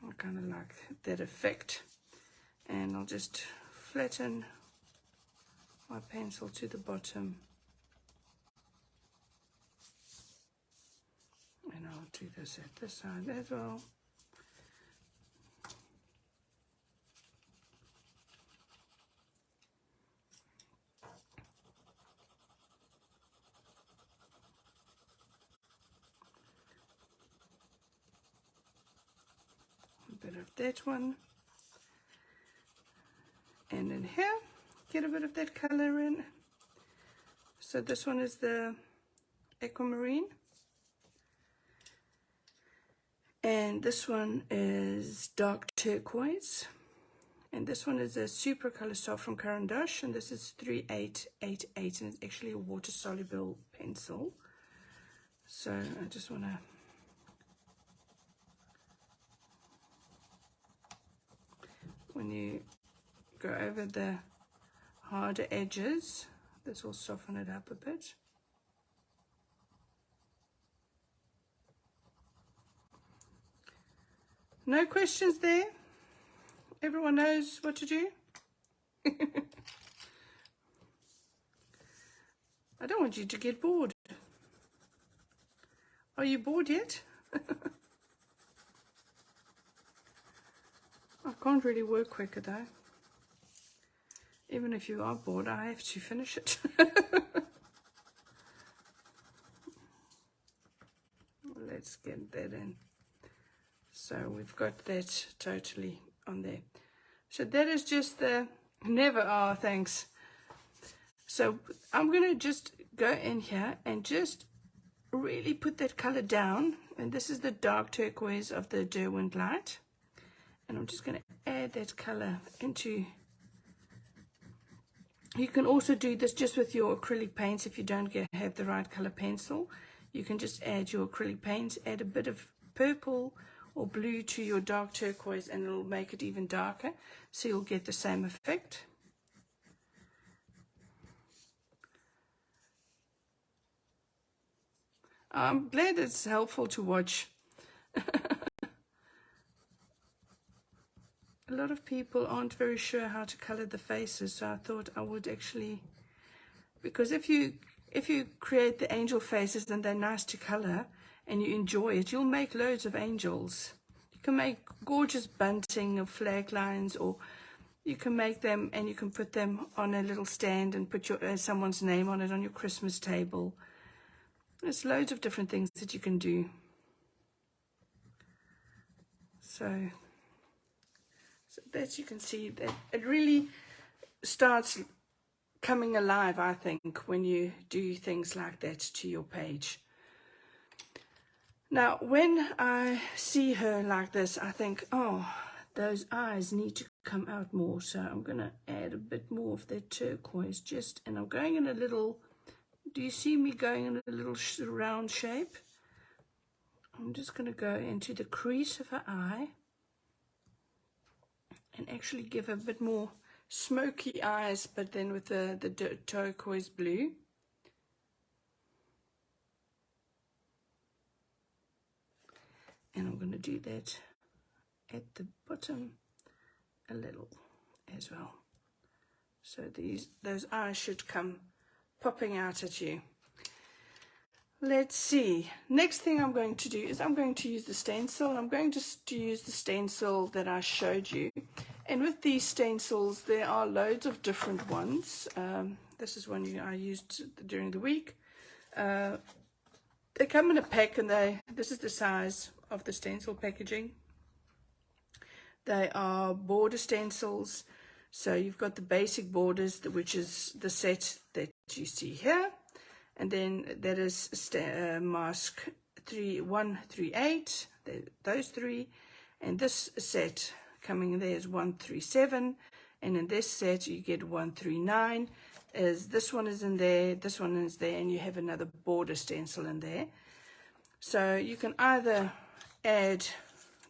Speaker 1: I kind of like that effect. And I'll just flatten my pencil to the bottom, and I'll do this at this side as well. A bit of that one, and in here get a bit of that color in. So this one is the aquamarine, and this one is dark turquoise, and this one is a super color soft from Caran d'Ache, and this is 3888, and it's actually a water soluble pencil. So I just want to when you go over the harder edges, this will soften it up a bit. No questions there? Everyone knows what to do? I don't want you to get bored. Are you bored yet? I can't really work quicker though. Even if you are bored, I have to finish it. Let's just get that in. So we've got that totally on there. So that is just the thanks. So I'm going to just go in here and just really put that color down. And this is the dark turquoise of the Derwent light. And I'm just going to add that color into. You can also do this just with your acrylic paints if you don't have the right color pencil. You can just add your acrylic paints, add a bit of purple or blue to your dark turquoise, and it'll make it even darker, so you'll get the same effect. I'm glad it's helpful to watch. A lot of people aren't very sure how to color the faces, so I thought I would actually, because if you create the angel faces and they're nice to color and you enjoy it, you'll make loads of angels. You can make gorgeous bunting of flag lines, or you can make them and you can put them on a little stand and put someone's name on it on your Christmas table. There's loads of different things that you can do. So that you can see that it really starts coming alive, I think, when you do things like that to your page. Now, when I see her like this, I think, oh, those eyes need to come out more. So I'm going to add a bit more of that turquoise and I'm going in a little, do you see me going in a little round shape? I'm just going to go into the crease of her eye and actually give a bit more smoky eyes, but then with the turquoise blue. And I'm going to do that at the bottom a little as well. So those eyes should come popping out at you. Let's see. Next thing I'm going to do is I'm going to use the stencil. I'm going to use the stencil that I showed you. And with these stencils, there are loads of different ones. This is one I used during the week. They come in a pack, and this is the size of the stencil packaging. They are border stencils. So you've got the basic borders, which is the set that you see here. And then that is mask 138, those three. And this set coming in there is 137. And in this set you get 139. This one is in there, this one is there, and you have another border stencil in there. So you can either add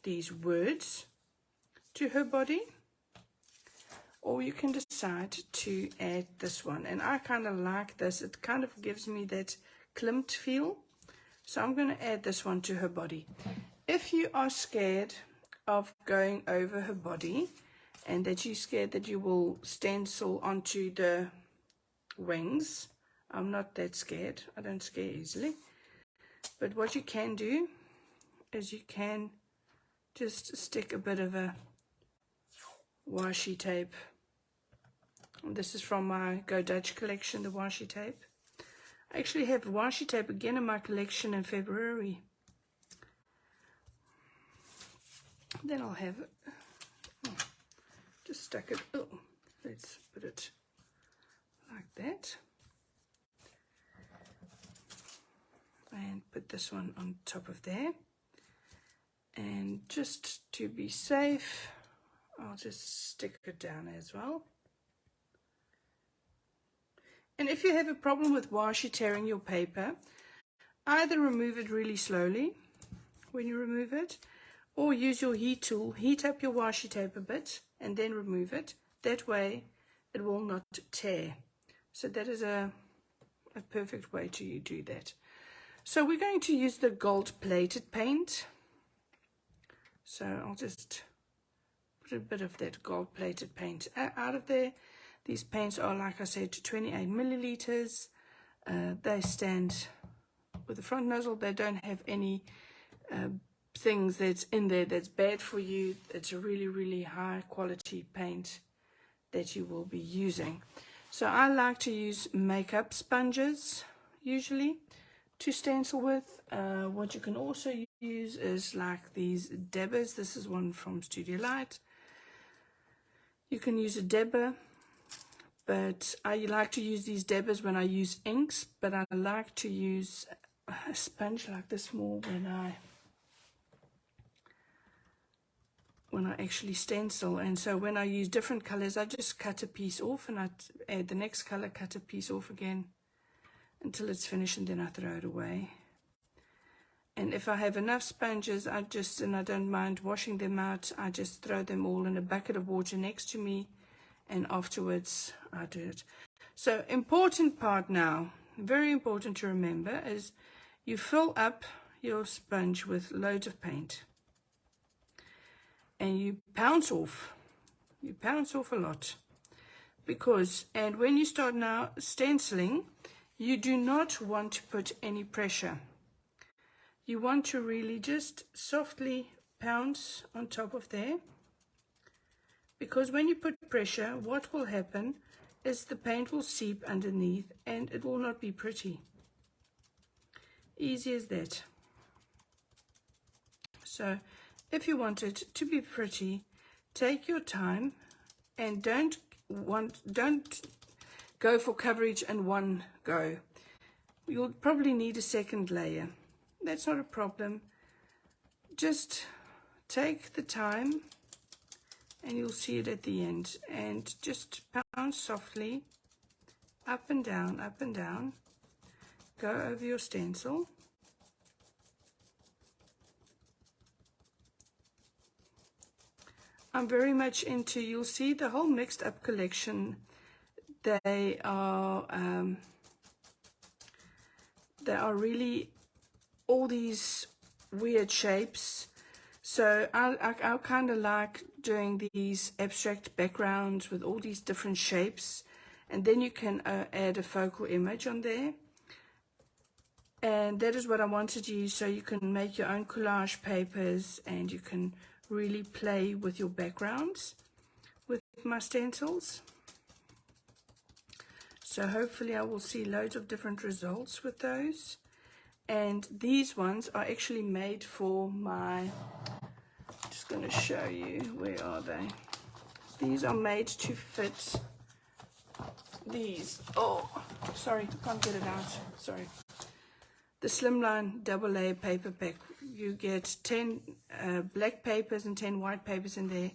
Speaker 1: these words to her body, or you can decide to add this one. And I kind of like this. It kind of gives me that klimt feel. So I'm going to add this one to her body. If you are scared of going over her body and that you're scared that you will stencil onto the wings, I'm not that scared. I don't scare easily. But what you can do is you can just stick a bit of a washi tape. This is from my Go Dutch collection, the washi tape. I actually have washi tape again in my collection in February. Then I'll have it. Just stuck it. Oh, let's put it like that. And put this one on top of there. And just to be safe, I'll just stick it down as well. And if you have a problem with washi tearing your paper, either remove it really slowly when you remove it, or use your heat tool, heat up your washi tape a bit, and then remove it. That way it will not tear. So that is a perfect way to do that. So we're going to use the gold-plated paint. So I'll just put a bit of that gold-plated paint out of there. These paints are, like I said, 28 milliliters. They stand with the front nozzle. They don't have any things that's in there that's bad for you. It's a really, really high quality paint that you will be using. So I like to use makeup sponges usually to stencil with. What you can also use is like these dabbers. This is one from Studio Light. You can use a dabber, but I like to use these dabbers when I use inks, but I like to use a sponge like this more when I actually stencil. And so when I use different colors, I just cut a piece off and I add the next color, cut a piece off again until it's finished, and then I throw it away. And if I have enough sponges, and I don't mind washing them out, I just throw them all in a bucket of water next to me, and afterwards I do it. So important part now, very important to remember, is you fill up your sponge with loads of paint and you pounce off a lot, and when you start now stenciling, you do not want to put any pressure. You want to really just softly pounce on top of there, because when you put pressure, what will happen is the paint will seep underneath and it will not be pretty. Easy as that. So if you want it to be pretty, take your time and don't go for coverage in one go. You'll probably need a second layer. That's not a problem. Just take the time and you'll see it at the end, and just pound softly up and down, go over your stencil. I'm very much into, you'll see the whole mixed up collection, they are really all these weird shapes. So I kind of like doing these abstract backgrounds with all these different shapes, and then you can add a focal image on there, and that is what I wanted to use. So you can make your own collage papers and you can really play with your backgrounds with my stencils. So hopefully I will see loads of different results with those. And these ones are actually made for my, just going to show you, where are they? These are made to fit these. Oh, sorry, can't get it out. Sorry. The Slimline double layer paper pack. You get 10 black papers and 10 white papers in there,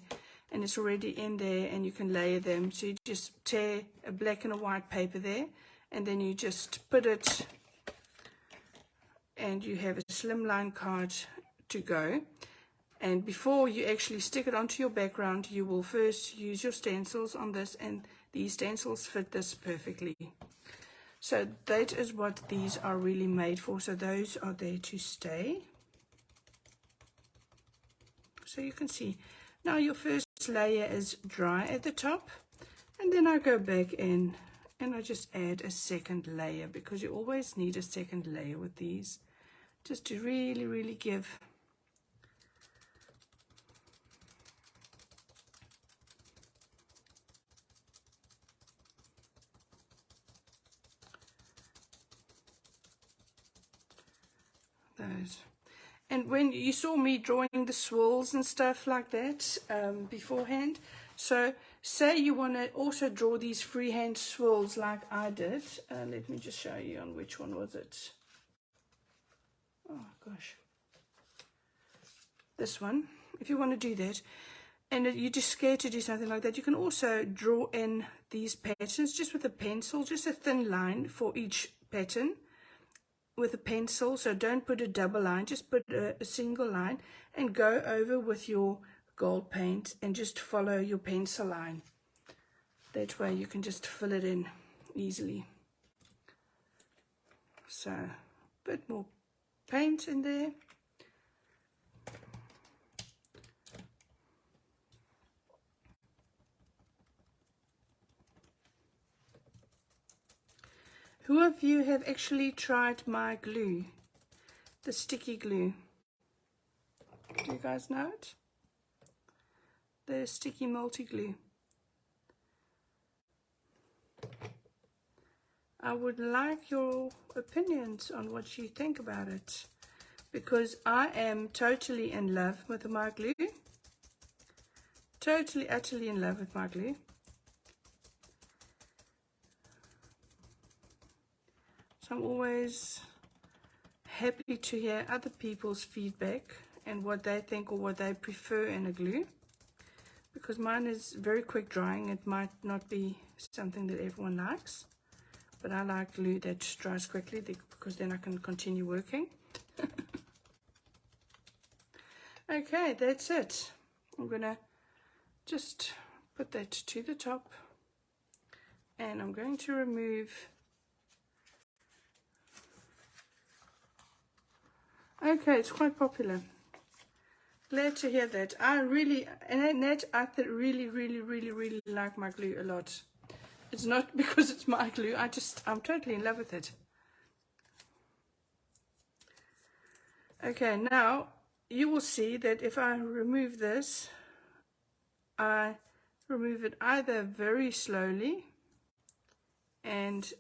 Speaker 1: and it's already in there, and you can layer them. So you just tear a black and a white paper there, and then you just put it, and you have a Slimline card to go. And before you actually stick it onto your background, you will first use your stencils on this, and these stencils fit this perfectly. So that is what these are really made for. So those are there to stay. So you can see now your first layer is dry at the top, and then I go back in and I just add a second layer, because you always need a second layer with these, just to really give those. And when you saw me drawing the swirls and stuff like that beforehand, so say you want to also draw these freehand swirls like I did. Let me just show you on which one was it. Oh gosh, this one. If you want to do that, and you're just scared to do something like that, you can also draw in these patterns just with a pencil, just a thin line for each pattern with a pencil. So don't put a double line, just put a single line, and go over with your gold paint and just follow your pencil line. That way you can just fill it in easily. So a bit more paint in there. Who of you have actually tried my glue, the sticky glue? Do you guys know it? The sticky multi-glue. I would like your opinions on what you think about it, because I am totally in love with my glue. Totally, utterly in love with my glue. So I'm always happy to hear other people's feedback and what they think or what they prefer in a glue, because mine is very quick drying. It might not be something that everyone likes, but I like glue that dries quickly because then I can continue working. Okay, that's it. I'm gonna just put that to the top, and I'm going to remove. Okay, it's quite popular. Glad to hear that. I really like my glue a lot. It's not because it's my glue. I'm totally in love with it. Okay, now you will see that if I remove this, I remove it either very slowly and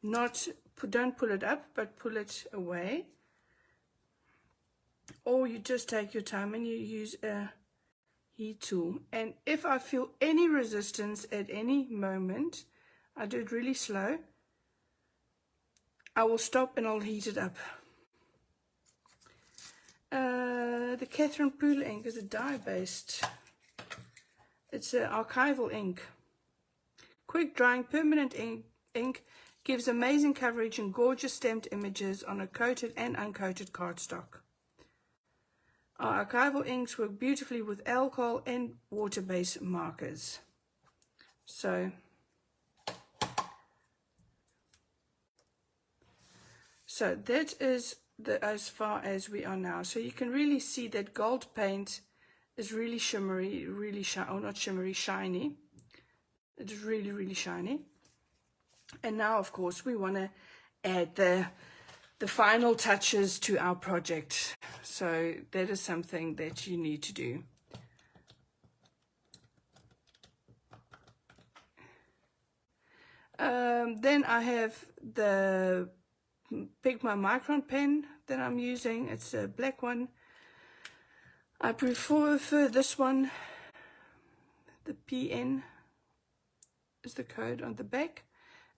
Speaker 1: don't pull it up, but pull it away, or you just take your time and you use a heat tool. And if I feel any resistance at any moment, I do it really slow, I will stop and I'll heat it up. The Catherine Poole ink is a dye-based. It's an archival ink. Quick drying permanent ink gives amazing coverage and gorgeous stamped images on a coated and uncoated cardstock. Our archival inks work beautifully with alcohol and water-based markers. So that is as far as we are now. So you can really see that gold paint is really shimmery, really shiny. It is really, really shiny. And now, of course, we want to add the final touches to our project. So that is something that you need to do. Then I have the Pigma Micron pen that I'm using. It's a black one. I prefer this one. The PN is the code on the back,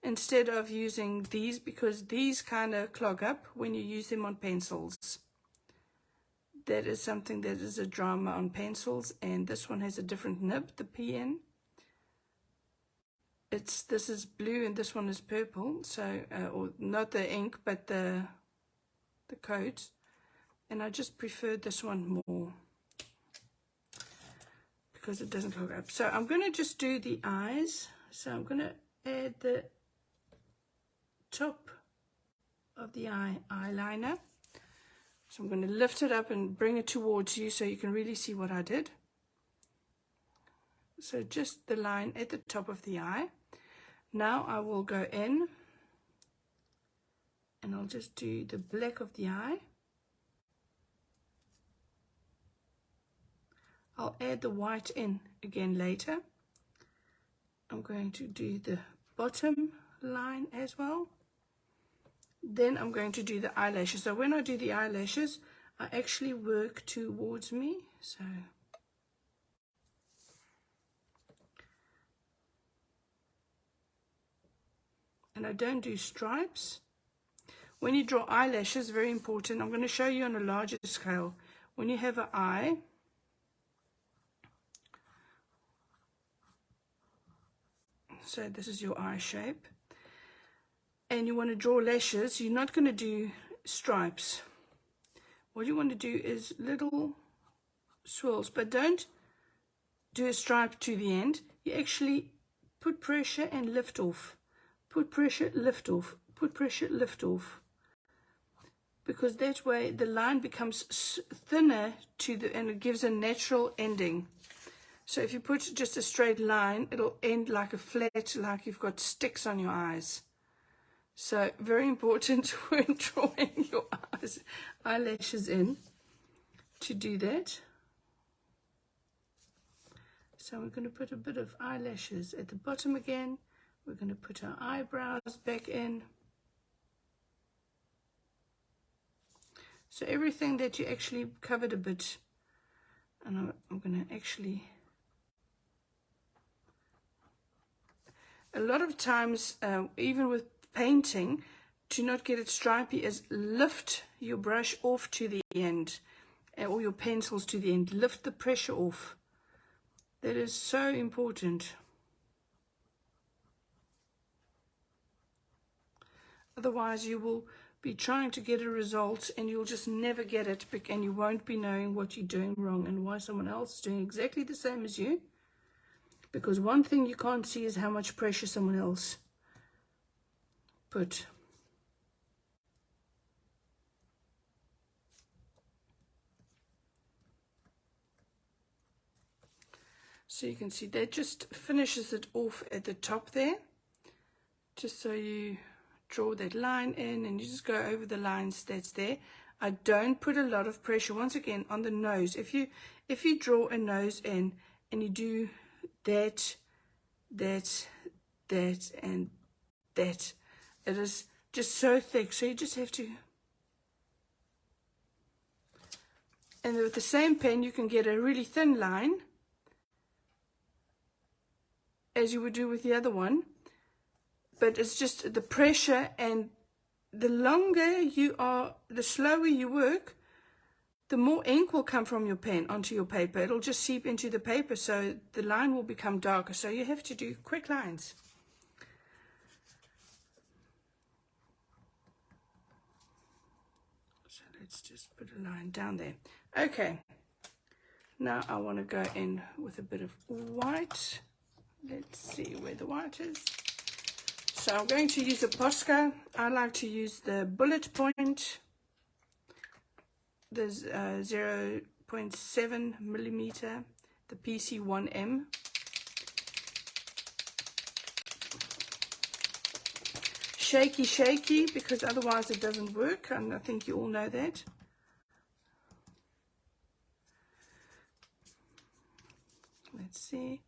Speaker 1: instead of using these, because these kind of clog up when you use them on pencils. That is something that is a drama on pencils, and this one has a different nib, the PN. This is blue and this one is purple, so or not the ink but the codes, and I just prefer this one more because it doesn't clog up. So I'm going to just do the eyes. So I'm going to add the top of the eyeliner. So I'm going to lift it up and bring it towards you so you can really see what I did. So just the line at the top of the eye. Now I will go in and I'll just do the black of the eye. I'll add the white in again later. I'm going to do the bottom line as well. Then I'm going to do the eyelashes. So when I do the eyelashes, I actually work towards me. So and I don't do stripes. When you draw eyelashes, very important, I'm going to show you on a larger scale. When you have an eye, so this is your eye shape, and you want to draw lashes, you're not going to do stripes. What you want to do is little swirls, but don't do a stripe to the end. You actually put pressure and lift off. Put pressure, lift off. Put pressure, lift off. Because that way the line becomes thinner and it gives a natural ending. So if you put just a straight line, it'll end like a flat, like you've got sticks on your eyes. So very important when drawing your eyelashes in to do that. So we're going to put a bit of eyelashes at the bottom again, We're going to put our eyebrows back in. So everything that you actually covered a bit, and I'm going to actually, a lot of times, even with painting, to not get it stripy, is lift your brush off to the end, or your pencils to the end. Lift the pressure off. That is so important. Otherwise, you will be trying to get a result and you'll just never get it, and you won't be knowing what you're doing wrong and why someone else is doing exactly the same as you. Because one thing you can't see is how much pressure someone else put. So you can see that just finishes it off at the top there. Just so you draw that line in and you just go over the lines that's there. I don't put a lot of pressure, once again, on the nose. If you draw a nose in and you do that, and that, it is just so thick. So you just have to, and with the same pen you can get a really thin line as you would do with the other one. But it's just the pressure, and the longer you are, the slower you work, the more ink will come from your pen onto your paper. It'll just seep into the paper, so the line will become darker. So you have to do quick lines. So let's just put a line down there. Okay, now I want to go in with a bit of white. Let's see where the white is. So I'm going to use a Posca. I like to use the bullet point. There's 0.7 millimeter, the PC1M. Shaky, because otherwise it doesn't work, and I think you all know that. Let's see.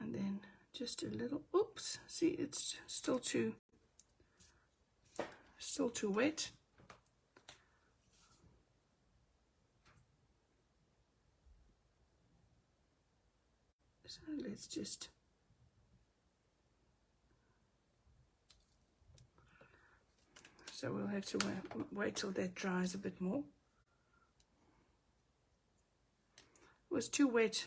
Speaker 1: And then just a little, oops, see, it's still too wet. So let's just, so we'll have to wait till that dries a bit more. It was too wet.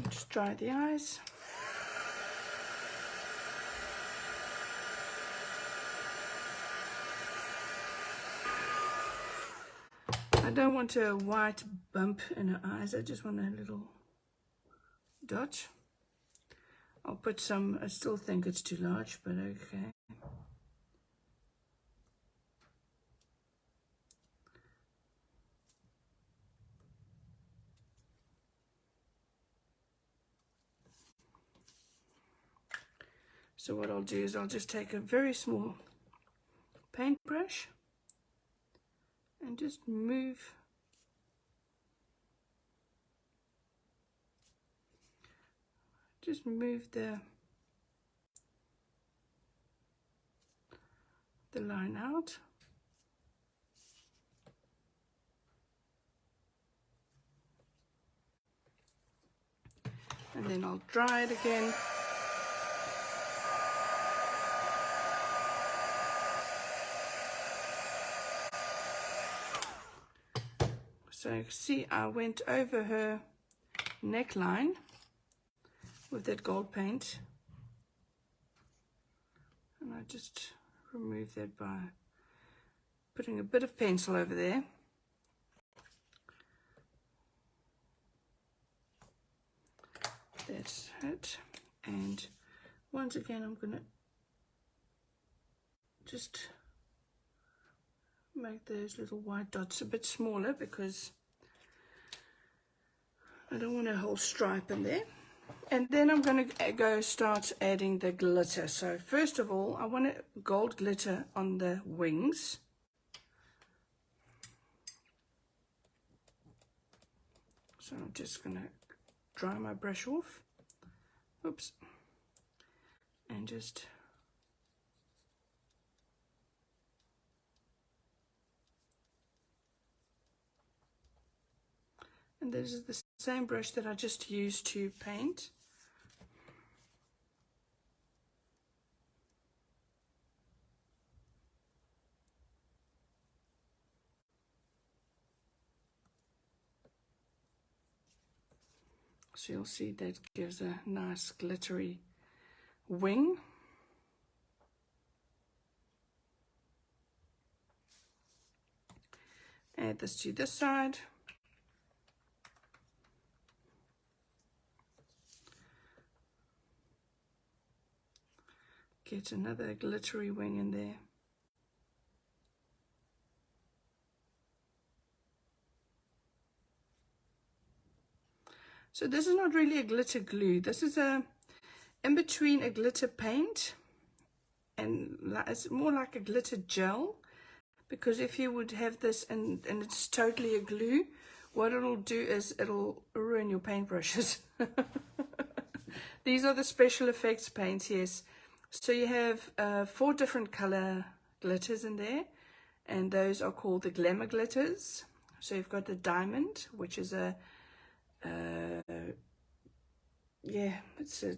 Speaker 1: Just dry the eyes. I don't want a white bump in her eyes. I just want a little dot. I'll put some, I still think it's too large, but okay. So what I'll do is I'll just take a very small paintbrush and just move the line out. And then I'll dry it again. So see, I went over her neckline with that gold paint, and I just remove that by putting a bit of pencil over there. That's it. And once again, I'm going to just make those little white dots a bit smaller because I don't want a whole stripe in there. And then I'm going to go start adding the glitter. So first of all, I want a gold glitter on the wings. So I'm just going to dry my brush off. oops, and just and this is the same brush that I just used to paint. So you'll see that gives a nice glittery wing. Add this to this side. Get another glittery wing in there. So this is not really a glitter glue. This is a in between a glitter paint and it's more like a glitter gel, because if you would have this and it's totally a glue, what it'll do is it'll ruin your paintbrushes. These are the special effects paints, yes. So you have 4 different color glitters in there, and those are called the glamour glitters. So you've got the diamond, which is a yeah, it's a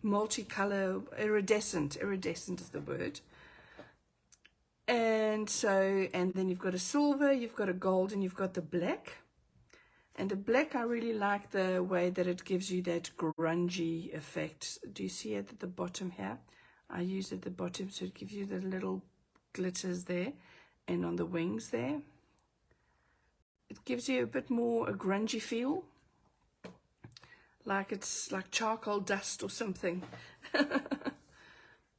Speaker 1: multicolor, iridescent is the word. And so, and then you've got a silver, you've got a gold, and you've got the black. And the black, I really like the way that it gives you that grungy effect. Do you see it at the bottom here? I use it at the bottom, so it gives you the little glitters there, and on the wings there. It gives you a bit more a grungy feel, like it's like charcoal dust or something.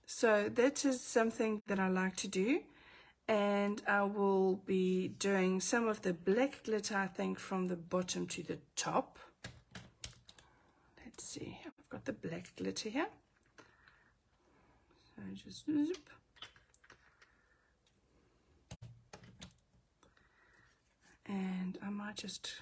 Speaker 1: So that is something that I like to do. And I will be doing some of the black glitter, I think, from the bottom to the top. Let's see, I've got the black glitter here. So just zip. And I might just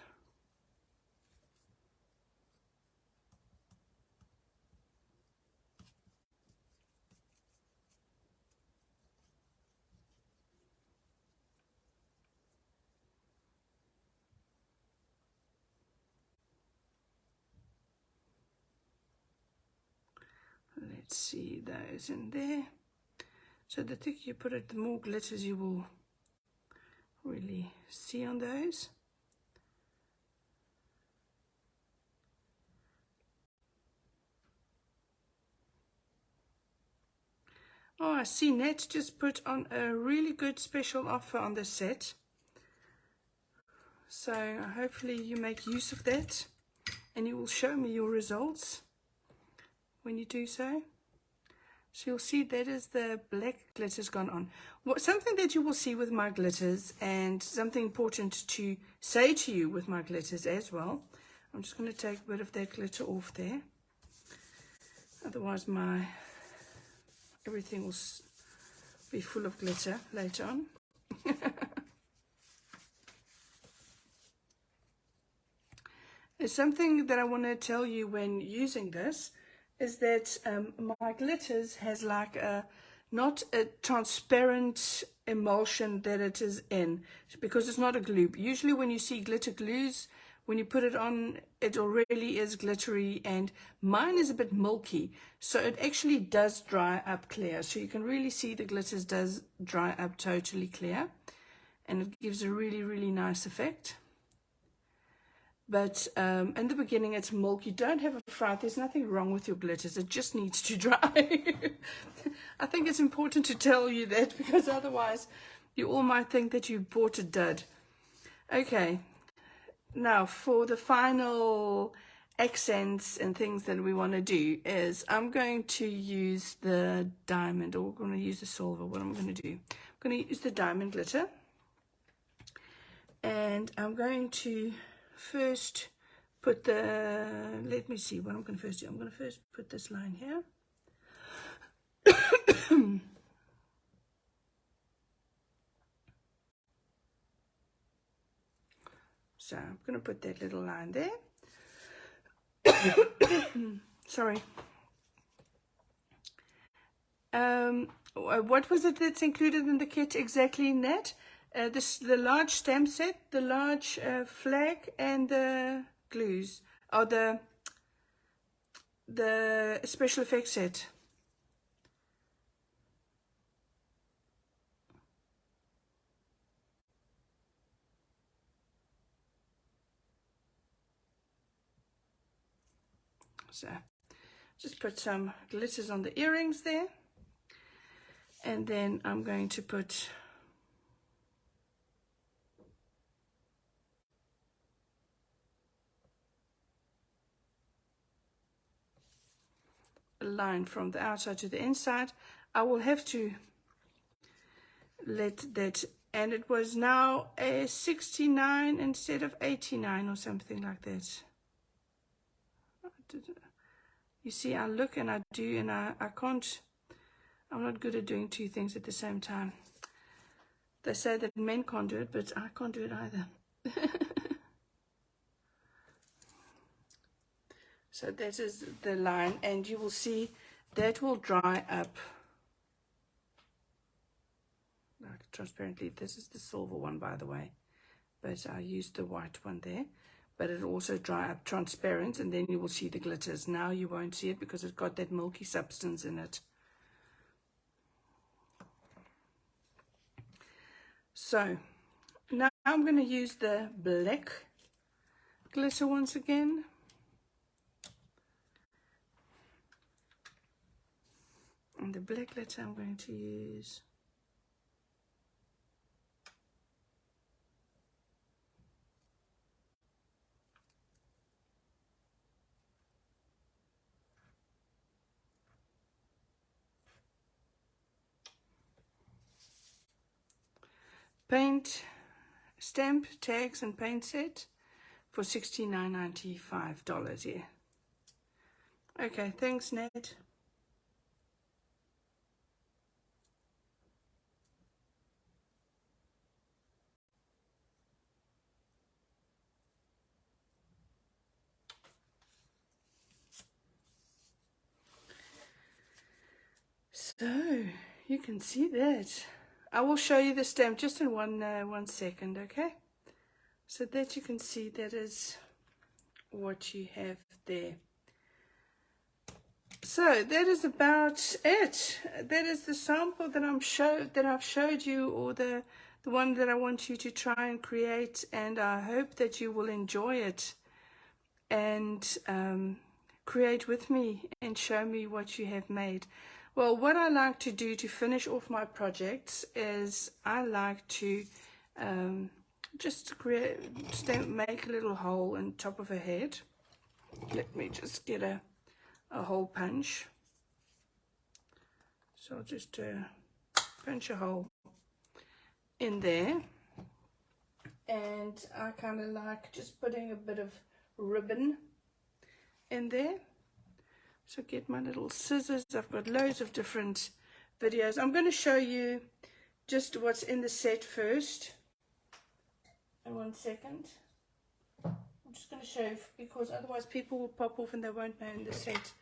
Speaker 1: let's see those in there. So the thicker you put it, the more glitters you will really see on those. Oh, I see Nat just put on a really good special offer on the set. So hopefully you make use of that, and you will show me your results when you do so. So you'll see that is the black glitters gone on. Something that you will see with my glitters, and something important to say to you with my glitters as well. I'm just going to take a bit of that glitter off there. Otherwise everything will be full of glitter later on. There's something that I want to tell you when using this, is that my glitters has like not a transparent emulsion that it is in, because it's not a glue. Usually when you see glitter glues, when you put it on, it already is glittery, and mine is a bit milky, so it actually does dry up clear. So you can really see the glitters does dry up totally clear, and it gives a really, really nice effect. But in the beginning, it's milky. Don't have a fright. There's nothing wrong with your glitters. It just needs to dry. I think it's important to tell you that, because otherwise you all might think that you bought a dud. Okay, now for the final accents and things that we want to do is I'm going to use the diamond, or we're going to use the silver. What am I going to do? I'm going to use the diamond glitter. And I'm going to first put the, let me see what I'm going to first do. I'm going to first put this line here. So I'm going to put that little line there. sorry. What was it that's included in the kit exactly in that? The large stamp set, the large flag, and the glues, or the special effects set. So just put some glitters on the earrings there, and then I'm going to put a line from the outside to the inside. I will have to let that, and it was now a 69 instead of 89 or something like that. You see, I look and I do, and I can't, I'm not good at doing two things at the same time. They say that men can't do it, but I can't do it either. So that is the line, and you will see that will dry up like transparently. This is the silver one, by the way, but I used the white one there. But it'll also dry up transparent, and then you will see the glitters. Now you won't see it because it's got that milky substance in it. So now I'm going to use the black glitter once again. And the black glitter I'm going to use paint, stamp, tags, and paint set for $69.95. Yeah. Okay, thanks, Ned. So you can see that. I will show you the stamp just in one second, okay? So that you can see that is what you have there. So that is about it. That is the sample that I've showed you, or the one that I want you to try and create, and I hope that you will enjoy it and create with me and show me what you have made. Well, what I like to do to finish off my projects is I like to just make a little hole in top of her head. Let me just get a hole punch. So I'll just punch a hole in there. And I kind of like just putting a bit of ribbon in there. So get my little scissors. I've got loads of different videos. I'm going to show you just what's in the set first. In 1 second. I'm just going to show you, because otherwise people will pop off and they won't know in the set.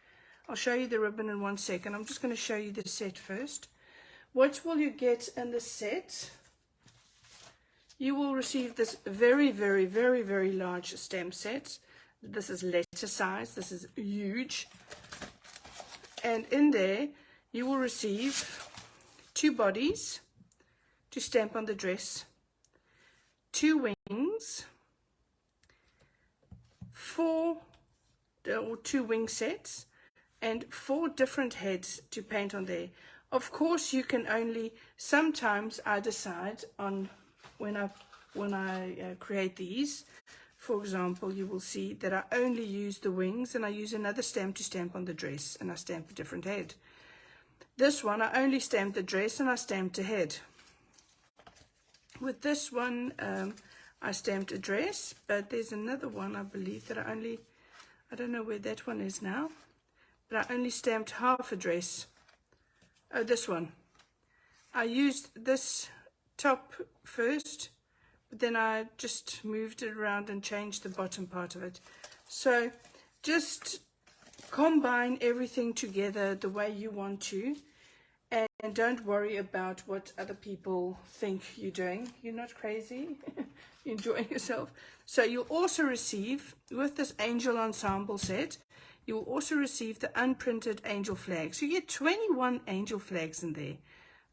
Speaker 1: I'll show you the ribbon in 1 second. I'm just going to show you the set first. What will you get in the set? You will receive this very, very, very, very large stamp set. This is letter size. This is huge. And in there, you will receive 2 bodies to stamp on the dress, 2 wings, 2 wing sets, and 4 different heads to paint on there. Of course, you can only, sometimes I decide on when I create these. For example, you will see that I only use the wings, and I use another stamp to stamp on the dress, and I stamp a different head. This one, I only stamped the dress and I stamped a head. With this one, I stamped a dress, but there's another one, I believe, that I don't know where that one is now, but I only stamped half a dress. Oh, this one. I used this top first, but then I just moved it around and changed the bottom part of it. So just combine everything together the way you want to, and don't worry about what other people think you're doing. You're not crazy. You're enjoying yourself. So you'll also receive, with this angel ensemble set, you will also receive the unprinted angel flags. You get 21 angel flags in there.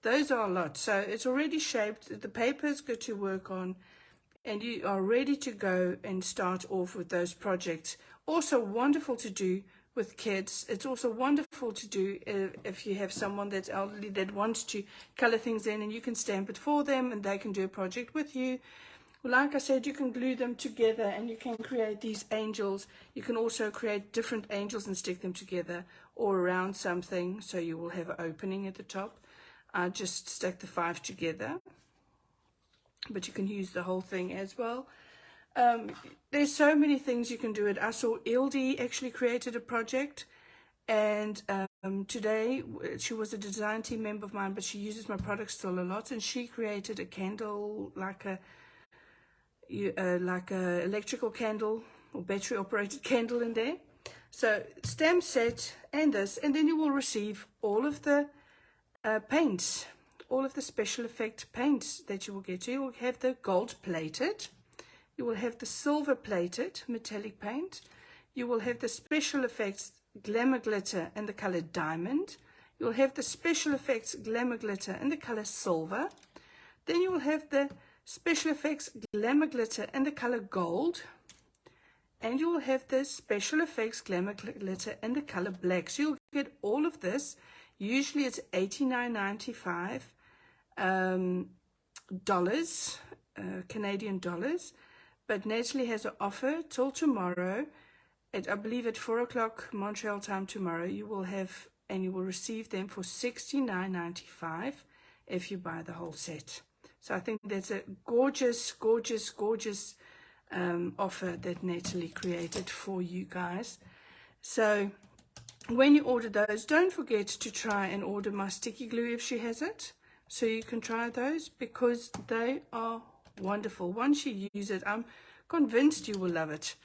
Speaker 1: Those are a lot. So it's already shaped. The paper is good to work on, and you are ready to go and start off with those projects. Also wonderful to do with kids. It's also wonderful to do if you have someone that's elderly that wants to color things in, and you can stamp it for them and they can do a project with you. Like I said, you can glue them together and you can create these angels. You can also create different angels and stick them together or around something, so you will have an opening at the top. I just stuck the 5 together, but you can use the whole thing as well. There's so many things you can do it. I saw Ildi actually created a project, and today she was a design team member of mine, but she uses my products still a lot, and she created a candle, like a electrical candle or battery operated candle in there. So stamp set and this, and then you will receive all of the paints, all of the special effect paints that you will get. You will have the gold plated, you will have the silver plated metallic paint, you will have the special effects glamour glitter and the color diamond, you will have the special effects glamour glitter and the color silver, then you will have the special effects glamour glitter and the color gold, and you will have the special effects glamour glitter and the color black. So you'll get all of this. Usually it's $89.95 dollars, Canadian dollars, but Natalie has an offer till tomorrow at, I believe, at 4 o'clock Montreal time tomorrow. You will have, and you will receive them for $69.95 if you buy the whole set. So I think that's a gorgeous, gorgeous, gorgeous offer that Natalie created for you guys. So when you order those, don't forget to try and order my sticky glue if she has it. So you can try those, because they are wonderful. Once you use it, I'm convinced you will love it.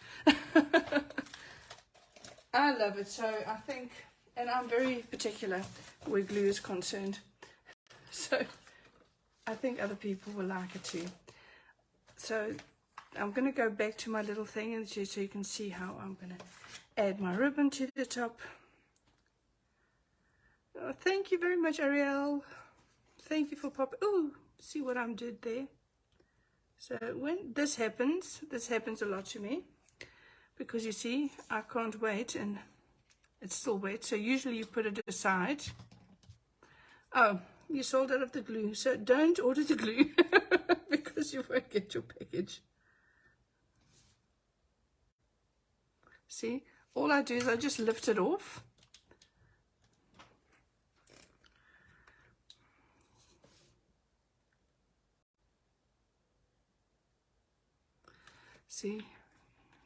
Speaker 1: I love it. So I think, and I'm very particular where glue is concerned. So I think other people will like it too. So I'm going to go back to my little thing, and so you can see how I'm going to add my ribbon to the top. Oh, thank you very much, Ariel. Thank you for popping. Oh, see what I did there. So when this happens a lot to me, because you see, I can't wait, and it's still wet. So usually you put it aside. Oh, you sold out of the glue, so don't order the glue because you won't get your package. See, all I do is I just lift it off. See,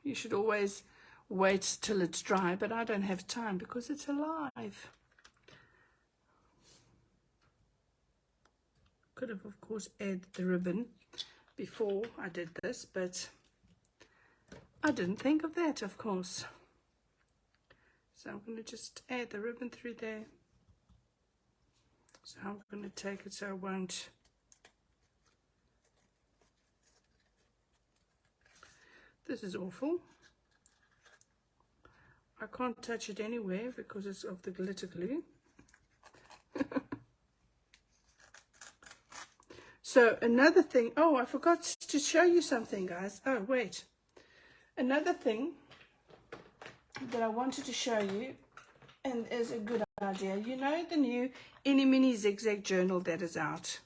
Speaker 1: you should always wait till it's dry, but I don't have time because it's alive. Could have, of course, added the ribbon before I did this, but I didn't think of that, of course. So I'm going to just add the ribbon through there. So I'm going to take it so I won't. This is awful. I can't touch it anywhere because it's of the glitter glue. So another thing, oh, I forgot to show you something, guys. Oh, wait. Another thing that I wanted to show you, and is a good idea. You know the new Any Mini Zigzag journal that is out.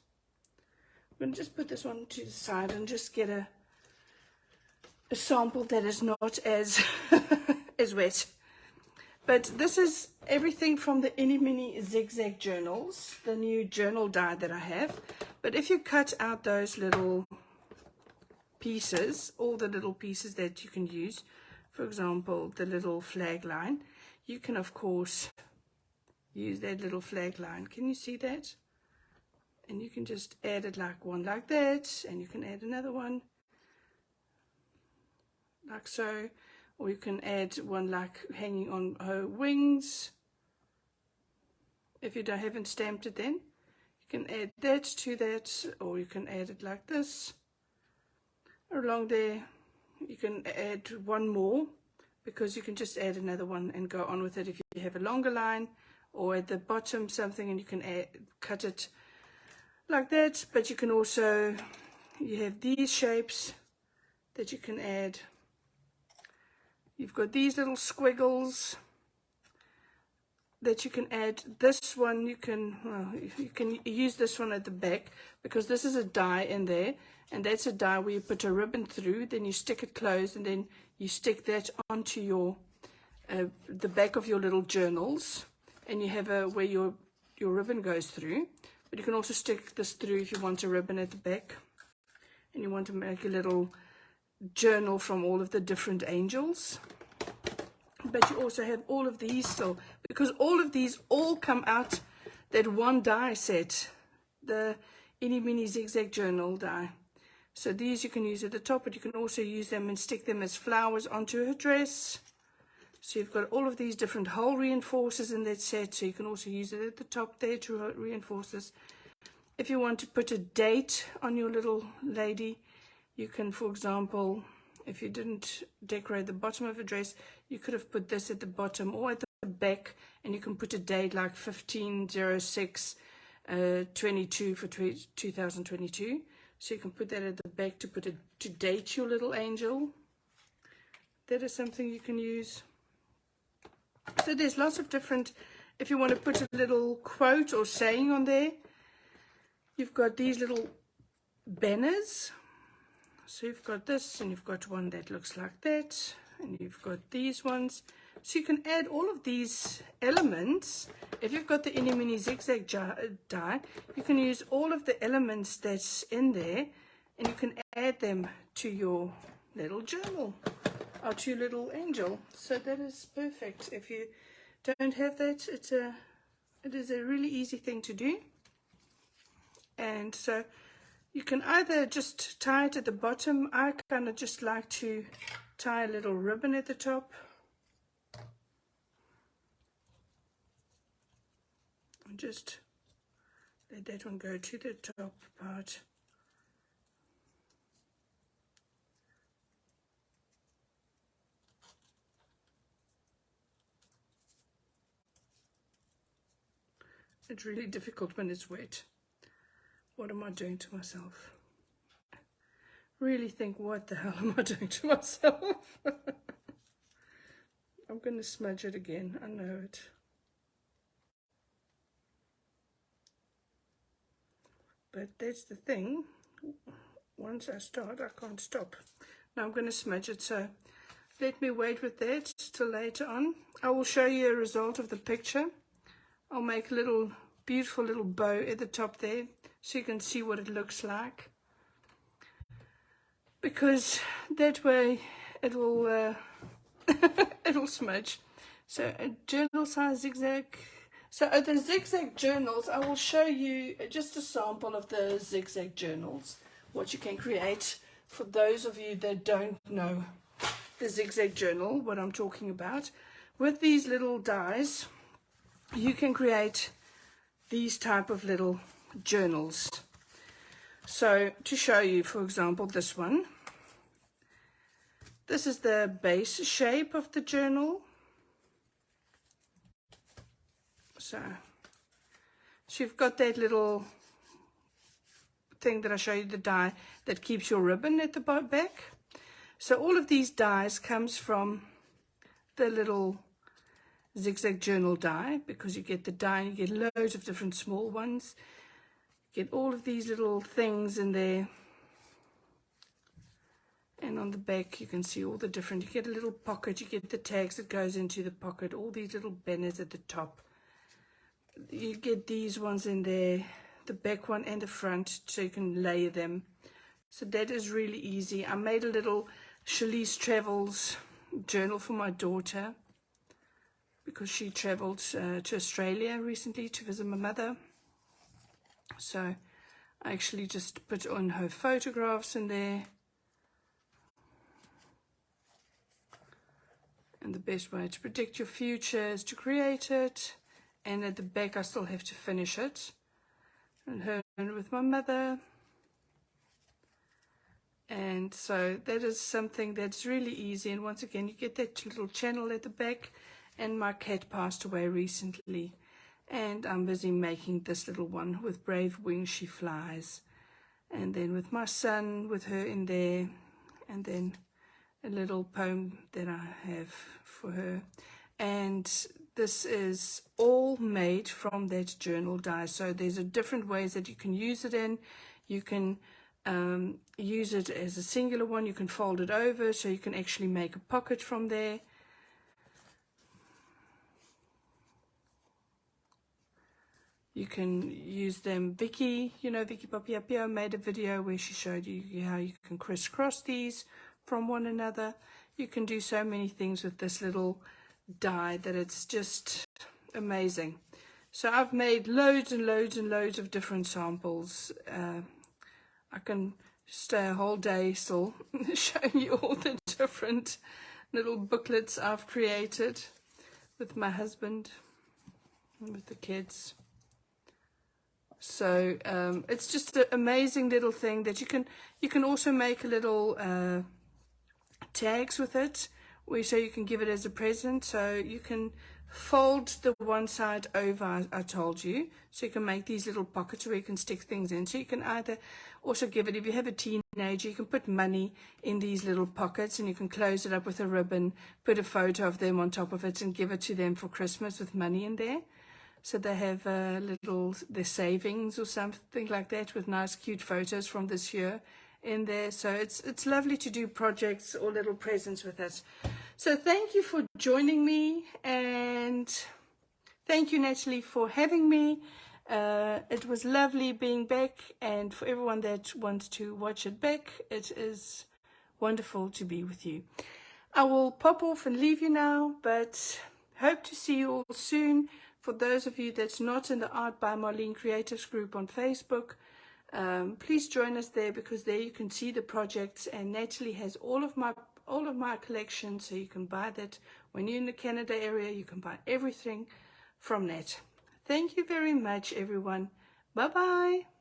Speaker 1: I'm going to just put this one to the side and just get a sample that is not as, as wet. But this is everything from the Any Mini Zigzag journals, the new journal die that I have. But if you cut out those little pieces, all the little pieces that you can use, for example, the little flag line, you can, of course, use that little flag line. Can you see that? And you can just add it like one like that, and you can add another one like so, or you can add one like hanging on her wings. If you haven't stamped it, then you can add that to that, or you can add it like this along there. You can add one more, because you can just add another one and go on with it if you have a longer line, or at the bottom something, and you can cut it like that. But you can also, you have these shapes that you can add. You've got these little squiggles that you can add. This one you can use this one at the back, because this is a die in there, and that's a die where you put a ribbon through, then you stick it closed, and then you stick that onto your the back of your little journals, and you have where your ribbon goes through. But you can also stick this through if you want a ribbon at the back and you want to make a little journal from all of the different angels. But you also have all of these still, because all of these all come out that one die set, the Itty Mini Zigzag Journal die. So these you can use at the top, but you can also use them and stick them as flowers onto her dress. So you've got all of these different hole reinforcers in that set, so you can also use it at the top there to reinforce this. If you want to put a date on your little lady, you can, for example, if you didn't decorate the bottom of a dress, you could have put this at the bottom or at the back, and you can put a date like 15/06/22 for 2022. So you can put that at the back to date your little angel. That is something you can use. So there's lots of different, if you want to put a little quote or saying on there, you've got these little banners. So you've got this, and you've got one that looks like that, and you've got these ones. So you can add all of these elements. If you've got the Itty Mini Zigzag die, you can use all of the elements that's in there, and you can add them to your little journal or to your little angel. So that is perfect. If you don't have that, it is a really easy thing to do. And so you can either just tie it at the bottom. I kind of just like to tie a little ribbon at the top. And just let that one go to the top part. It's really difficult when it's wet. What am I doing to myself? Really think, what the hell am I doing to myself? I'm going to smudge it again, I know it. But that's the thing, once I start, I can't stop. Now I'm going to smudge it, so let me wait with that till later on. I will show you a result of the picture. I'll make a little beautiful little bow at the top there, so you can see what it looks like. Because that way it will it'll smudge. So a journal size zigzag. So the zigzag journals, I will show you just a sample of the zigzag journals, what you can create for those of you that don't know the zigzag journal, what I'm talking about. With these little dies, you can create these type of little journals. So to show you, for example, this one. This is the base shape of the journal. So you've got that little thing that I show you, the die that keeps your ribbon at the back. So all of these dies comes from the little zigzag journal die, because you get the die and you get loads of different small ones. You get all of these little things in there, and on the back you can see all the different, you get a little pocket, you get the tags that goes into the pocket, all these little banners at the top. You get these ones in there, the back one and the front, so you can layer them. So that is really easy. I made a little Shalice Travels journal for my daughter, because she traveled to Australia recently to visit my mother. So I actually just put on her photographs in there. And the best way to predict your future is to create it. And at the back I still have to finish it. And her with my mother. And so that is something that's really easy. And once again, you get that little channel at the back. And my cat passed away recently. And I'm busy making this little one with brave wings she flies. And then with my son, with her in there. And then a little poem that I have for her. And this is all made from that journal die. So there's different ways that you can use it in. You can use it as a singular one. You can fold it over so you can actually make a pocket from there. You can use them. Vicky, you know, Vicky Papiapia made a video where she showed you how you can crisscross these from one another. You can do so many things with this little die that it's just amazing. So I've made loads and loads and loads of different samples. I can stay a whole day still showing you all the different little booklets I've created with my husband and with the kids. So it's just an amazing little thing that you can also make a little tags with it, so you can give it as a present. So you can fold the one side over, I told you, so you can make these little pockets where you can stick things in. So you can either also give it, if you have a teenager, you can put money in these little pockets and you can close it up with a ribbon, put a photo of them on top of it and give it to them for Christmas with money in there. So they have their savings or something like that with nice cute photos from this year in there. So it's lovely to do projects or little presents with it. So thank you for joining me, and thank you, Natalie, for having me. It was lovely being back, and for everyone that wants to watch it back, it is wonderful to be with you. I will pop off and leave you now, but hope to see you all soon. For those of you that's not in the Art by Marlene Creatives group on Facebook, please join us there, because there you can see the projects, and Natalie has all of my collection, so you can buy that. When you're in the Canada area, you can buy everything from Nat. Thank you very much, everyone. Bye bye.